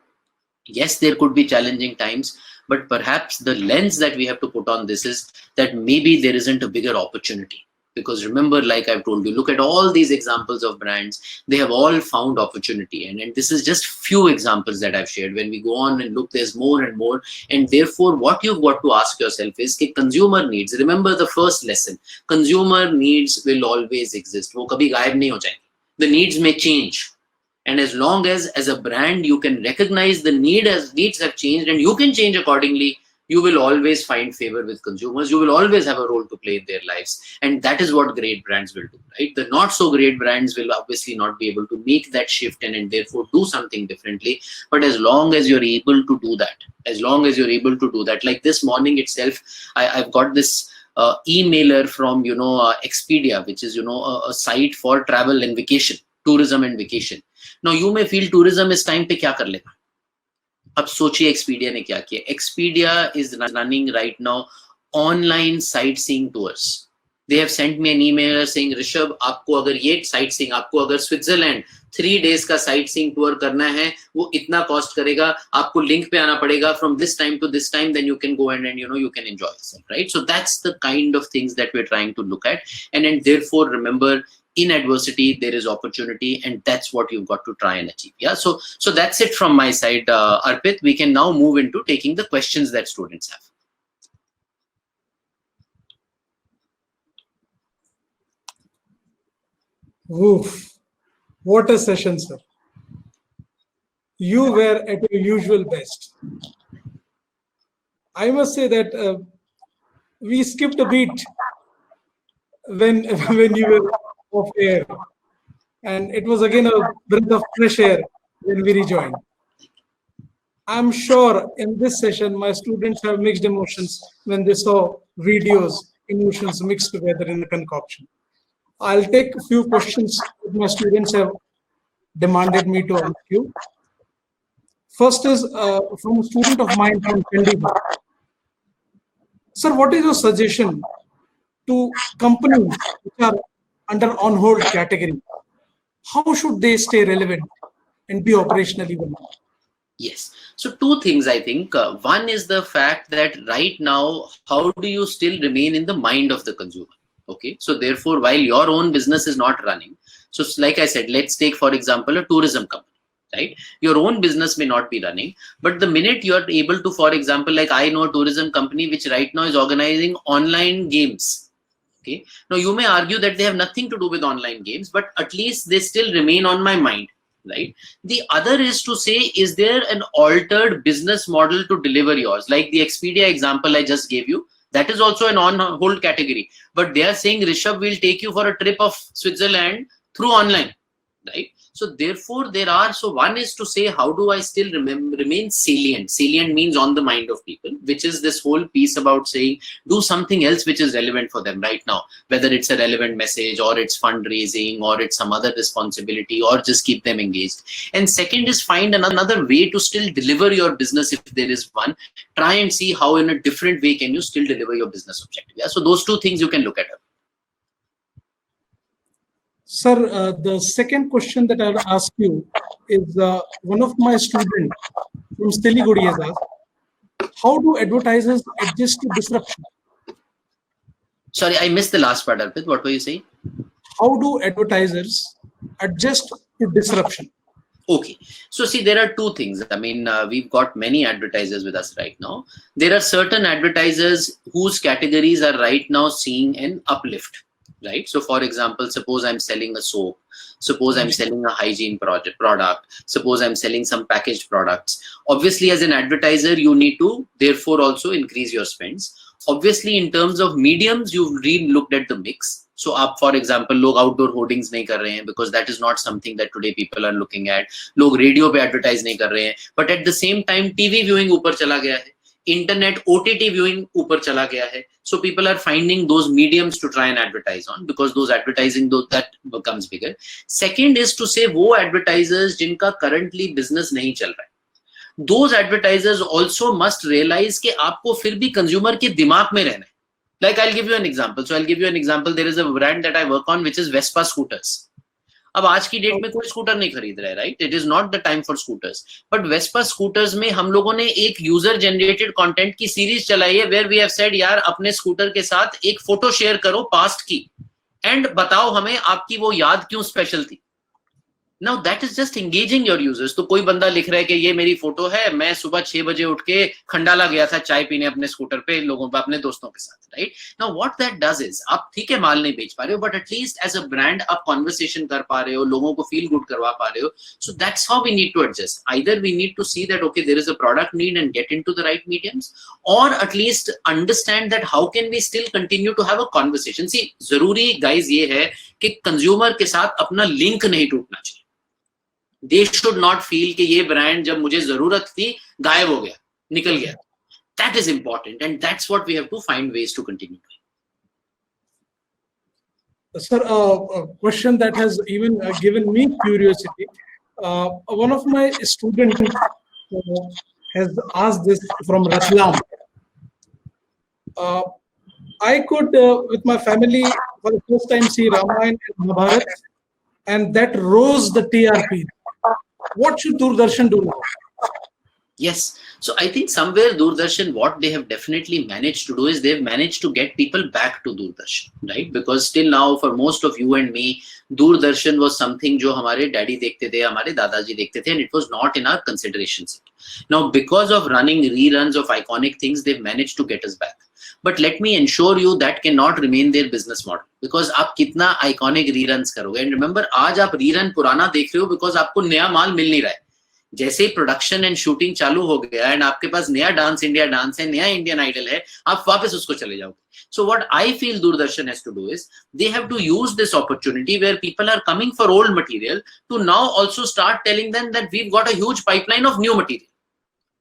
Yes, there could be challenging times, but perhaps the lens that we have to put on this is that maybe there isn't a bigger opportunity. Because remember, like I've told you, look at all these examples of brands, they have all found opportunity. And this is just few examples that I've shared. When we go on and look, there's more and more. And therefore, what you've got to ask yourself is, consumer needs, remember the first lesson, consumer needs will always exist. वो कभी गायब नहीं हो जाएंगे. The needs may change. And as long as a brand, you can recognize the need as needs have changed and you can change accordingly, you will always find favor with consumers. You will always have a role to play in their lives. And that is what great brands will do, right? The not so great brands will obviously not be able to make that shift and therefore do something differently. But as long as you're able to do that, like this morning itself, I've got this emailer from, you know, Expedia, which is, you know, a site for travel and vacation, tourism and vacation. Now you may feel tourism is time पे क्या कर लेगा. अब सोचिए Expedia ने क्या किया. Expedia is running right now online sightseeing tours. They have sent me an email saying, Rishabh, आपको अगर ये sightseeing, आपको अगर Switzerland 3 days का sightseeing tour करना है, वो इतना cost करेगा, आपको link पे आना पड़ेगा from this time to this time, then you can go and you know, you can enjoy yourself, right? So that's the kind of things that we're trying to look at. And therefore, remember, in adversity there is opportunity, and that's what you've got to try and achieve. Yeah, so that's it from my side. Arpit, we can now move into taking the questions that students have. Oof, what a session, sir. You were at your usual best. I must say that we skipped a beat when you were off air, and it was again a breath of fresh air when we rejoined. I'm sure in this session my students have mixed emotions when they saw videos, emotions mixed together in a concoction. I'll take a few questions that my students have demanded me to ask you. First is from a student of mine from Chandigarh. Sir, what is your suggestion to companies which are under on hold category? How should they stay relevant and be operationally well? Yes. So two things, I think. One is the fact that right now, how do you still remain in the mind of the consumer? Okay. So therefore, while your own business is not running, so like I said, let's take, for example, a tourism company, right? Your own business may not be running, but the minute you're able to, for example, like I know a tourism company which right now is organizing online games. Okay. Now you may argue that they have nothing to do with online games, but at least they still remain on my mind, right? The other is to say, is there an altered business model to deliver yours? Like the Expedia example I just gave you, that is also an on-hold category. But they are saying, Rishabh will take you for a trip of Switzerland through online, right? So therefore there are, so one is to say, how do I still remain salient? Salient means on the mind of people, which is this whole piece about saying, do something else which is relevant for them right now, whether it's a relevant message or it's fundraising or it's some other responsibility or just keep them engaged. And second is find another way to still deliver your business if there is one. Try and see how in a different way can you still deliver your business objective. Yeah, so those two things you can look at. Sir, the second question that I'll ask you is one of my students from Siliguri has asked, how do advertisers adjust to disruption? Sorry, I missed the last part, Arpit. What were you saying? how do advertisers adjust to disruption? Okay, so see, there are two things. I mean, we've got many advertisers with us right now. There are certain advertisers whose categories are right now seeing an uplift, right? So for example, suppose I'm selling a soap, suppose I'm selling a hygiene product, suppose I'm selling some packaged products. Obviously, as an advertiser, you need to therefore also increase your spends. Obviously, in terms of mediums, you've re-looked at the mix. So आप for example लोग outdoor hoardings नहीं कर रहे हैं because that is not something that today people are looking at. लोग radio पे advertise नहीं कर रहे हैं, but at the same time TV viewing ऊपर चला गया है, internet OTT viewing ऊपर चला गया है. So people are finding those mediums to try and advertise on because those advertising that becomes bigger. Second is to say वो advertisers जिनका currently business नहीं चल रहा है, those advertisers also must realize कि आपको फिर भी consumer के दिमाग में रहना है. Like I'll give you an example. So I'll give you an example. There is a brand that I work on which is Vespa scooters. अब आज की डेट में कोई स्कूटर नहीं खरीद रहा है, right? It is not the time for scooters. But Vespa scooters में हम लोगों ने एक यूजर जनरेटेड कंटेंट की सीरीज चलाई है वेयर वी हैव सेड यार अपने स्कूटर के साथ एक फोटो शेयर करो पास्ट की एंड बताओ हमें आपकी वो याद क्यों स्पेशल थी. Now that is just engaging your users. तो कोई बंदा लिख रहा है कि ये मेरी फोटो है, मैं सुबह 6 बजे उठ के खंडाला गया था चाय पीने अपने स्कूटर पे लोगों पे अपने दोस्तों के साथ, right? Now what that does is आप ठीक है माल नहीं बेच पा रहे हो, but at least as a brand आप conversation कर पा रहे हो, लोगों को feel good करवा पा रहे हो. So that's how we need to adjust. Either we need to see that okay there is a product need and get into the right mediums, or at least understand that how can we still continue to have a conversation. See जरूरी guys ये है कि consumer के साथ अपना link नहीं टूटना चाहिए. They should not feel कि ये ब्रांड जब मुझे जरूरत थी गायब हो गया, निकल गया. That is important and that's what we have to find ways to continue doing. Sir, a question that has even given me curiosity. One of my students has asked this from Ratlam. I could, with my family, for the first time see Ramayana and Mahabharata, and that rose the TRP. What should Doordarshan do now? Yes. So I think somewhere Doordarshan, what they have definitely managed to do is they've managed to get people back to Doordarshan, right? Because still now for most of you and me, Doordarshan was something जो हमारे daddy देखते थे, हमारे दादाजी देखते थे, and it was not in our consideration set. Now because of running reruns of iconic things, they've managed to get us back. But let me ensure you that cannot remain their business model because आप कितना iconic reruns करोगे. And remember आज आप rerun पुराना देख रहे हो because आपको नया माल मिल नहीं रहा है. जैसे प्रोडक्शन एंड शूटिंग चालू हो गया एंड आपके पास नया डांस इंडिया डांस है, नया इंडियन आइडल है, आप वापस उसको चले जाओगे. So what I feel Doordarshan has to do is they have to use this opportunity where people are coming for old material to now also start telling them that we've got a huge pipeline of new material.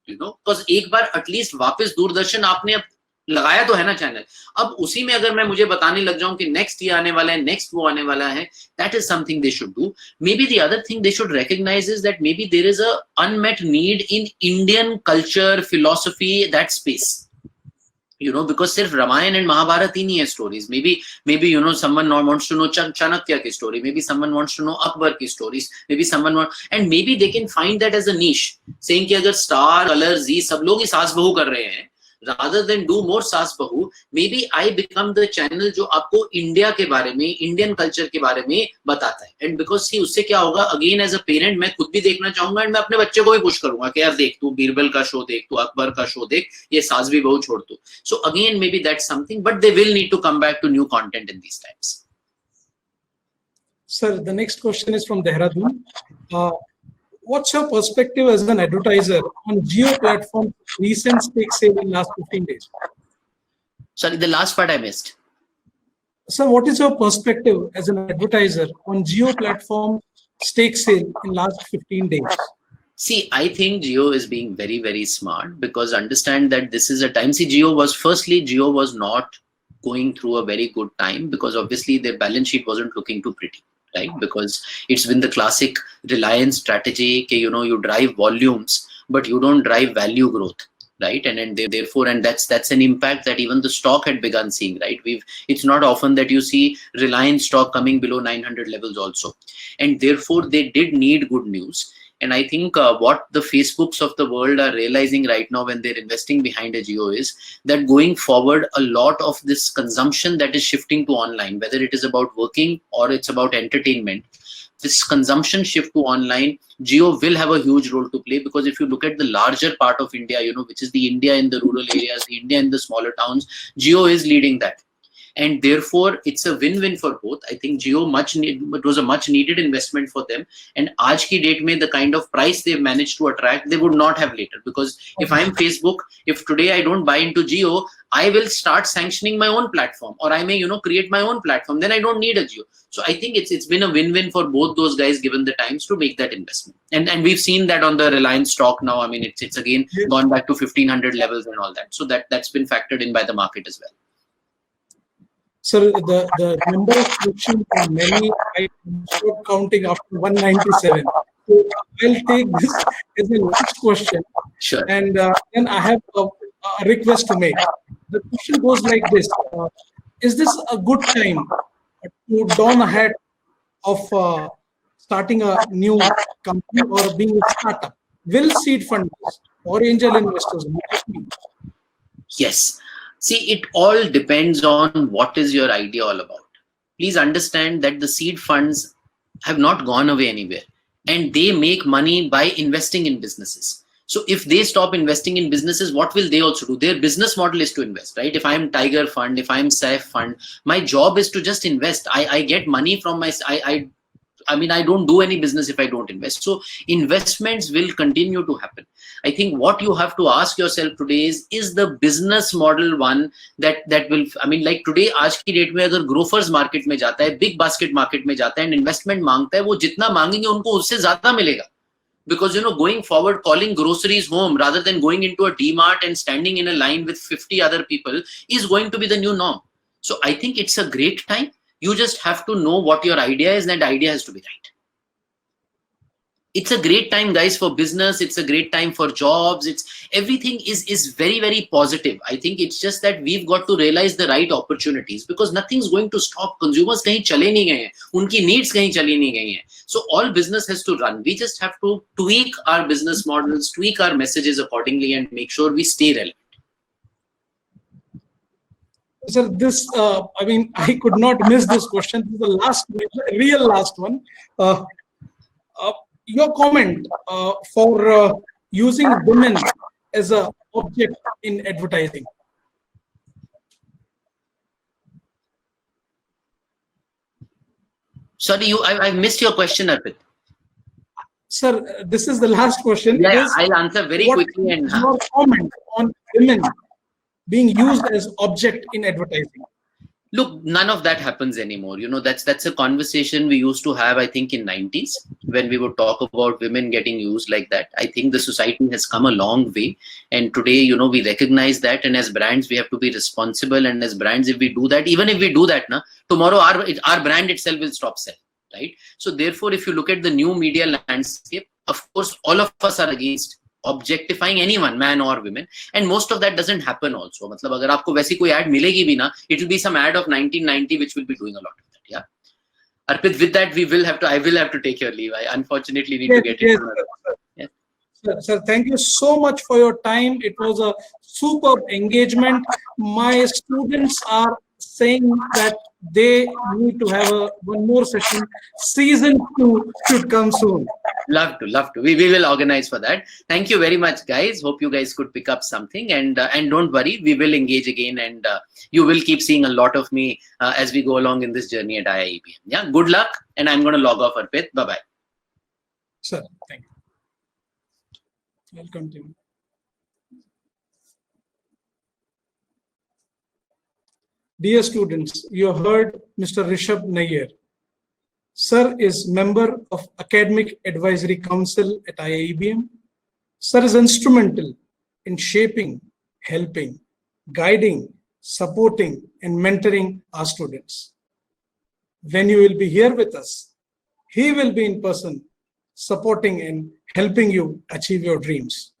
You know, because एक बार at least वापस दूरदर्शन आपने अब लगाया तो है ना channel, अब उसी में अगर मैं मुझे बताने लग जाऊं कि नेक्स्ट ये आने वाला है, नेक्स्ट वो आने वाला है, that is something they should do. Maybe the other thing they should recognize is that maybe there is a unmet need in Indian culture, philosophy, that space. You know, because सिर्फ Ramayan and Mahabharata ही नहीं है stories. Maybe you know someone wants to know Chanakya की story. Maybe someone wants to know Akbar की stories. Maybe someone wants, and maybe they can find that as a niche. Saying कि अगर Star, Color, Z सब लोग ही सास बहू कर रहे हैं, rather than do more सास बहू, maybe I become the channel जो आपको इंडिया के बारे में, इंडियन कल्चर के बारे में बताता है. And because see उससे क्या होगा, again as a parent मैं खुद भी देखना चाहूंगा and मैं अपने बच्चे को भी पुश करूंगा कि यार देख तू बीरबल का शो देख, तू अकबर का शो देख, ये सास भी बहू छोड़ तू. So again maybe that's something, but they will need to come back to new content in these times. Sir, the next question is from Dehradun. What's your perspective as an advertiser on Jio platform recent stake sale in last 15 days? Sorry, the last part I missed. Sir, what is your perspective as an advertiser on Jio platform stake sale in last 15 days? See, I think Jio is being very, very smart because understand that this is a time. See, Jio was not going through a very good time because obviously their balance sheet wasn't looking too pretty. Right, because it's been the classic Reliance strategy, that you know you drive volumes, but you don't drive value growth, right? And therefore, and that's an impact that even the stock had begun seeing, right? It's not often that you see Reliance stock coming below 900 levels also, and therefore they did need good news. And I think what the Facebooks of the world are realizing right now when they're investing behind a Jio is that going forward, a lot of this consumption that is shifting to online, whether it is about working or it's about entertainment, this consumption shift to online, Jio will have a huge role to play, because if you look at the larger part of India, which is the India in the rural areas, the India in the smaller towns, Jio is leading that. And therefore, it's a win-win for both. I think Jio it was a much needed investment for them. And aaj ki date mein, the kind of price they've managed to attract, they would not have later. Because if I'm Facebook, if today I don't buy into Jio, I will start sanctioning my own platform, or I may, create my own platform. Then I don't need a Jio. So I think it's been a win-win for both those guys given the times to make that investment. And we've seen that on the Reliance stock now. I mean, it's again gone back to 1500 levels and all that. So that's been factored in by the market as well. Sir, the number of questions are many. I stopped counting after 197. So I'll take this as a last question. Sure. And then I have a request to make. The question goes like this. Is this a good time to don ahead of starting a new company or being a startup? Will seed funders or angel investors? Yes. See, it all depends on what is your idea all about. Please understand that the seed funds have not gone away anywhere, and they make money by investing in businesses. So if they stop investing in businesses, what will they also do? Their business model is to invest, right? If I'm Tiger Fund, if I'm Saif Fund, my job is to just invest. I get money from my, I mean, I don't do any business if I don't invest. So investments will continue to happen. I think what you have to ask yourself today is the business model one that will, I mean, like today, आज की date में अगर grofers market में जाता है, big basket market में जाता है and investment मांगता है, वो जितना मांगेंगे उनको उससे ज़्यादा मिलेगा. Because, going forward, calling groceries home rather than going into a D-Mart and standing in a line with 50 other people is going to be the new norm. So I think it's a great time. You just have to know what your idea is, and that idea has to be right. It's a great time, guys, for business. It's a great time for jobs. Everything is very, very positive. I think it's just that we've got to realize the right opportunities, because nothing's going to stop. Consumers kahin chale nahi gaye hain. Unki needs kahin chali nahi gayi hain. So all business has to run. We just have to tweak our business models, tweak our messages accordingly, and make sure we stay relevant. Sir, this, I mean, I could not miss this question. This is the last, real last one. Your comment for using women as an object in advertising. Sorry, I missed your question, Arpit. Sir, this is the last question. Yeah, I'll answer very quickly. And your comment on women being used as object in advertising? Look, none of that happens anymore. That's a conversation we used to have, I think, in 90s when we would talk about women getting used like that. I think the society has come a long way. And today, we recognize that. And as brands, we have to be responsible. And as brands, if we do that, even if we do that, tomorrow our brand itself will stop selling, right? So therefore, if you look at the new media landscape, of course, all of us are against objectifying anyone, man or women, and most of that doesn't happen also. मतलब अगर आपको वैसी कोई ad मिलेगी भी ना, it will be some ad of 1990 which will be doing a lot of that. Yeah, Arpit, with that I will have to take your leave. I unfortunately need to get into another. Sir, thank you so much for your time. It was a superb engagement. My students are saying that they need to have one more session. Season 2 should come soon. Love to. We will organize for that. Thank you very much, guys. Hope you guys could pick up something, and don't worry, we will engage again, and you will keep seeing a lot of me as we go along in this journey at IIEBM. Yeah, good luck, and I'm going to log off, Arpit. Bye-bye. Sir, thank you. Welcome to you. Dear students, you heard Mr. Rishabh Nair. Sir is member of Academic Advisory Council at IIEBM. Sir is instrumental in shaping, helping, guiding, supporting, and mentoring our students. When you will be here with us, he will be in person, supporting and helping you achieve your dreams.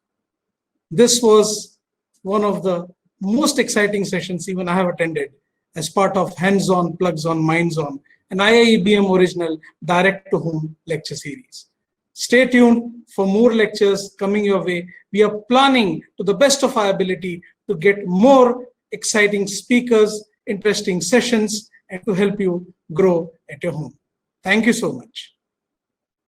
This was one of the most exciting sessions even I have attended as part of Hands-On, Plugs-On, Minds-On, an IIEBM original direct-to-home lecture series. Stay tuned for more lectures coming your way. We are planning to the best of our ability to get more exciting speakers, interesting sessions, and to help you grow at your home. Thank you so much.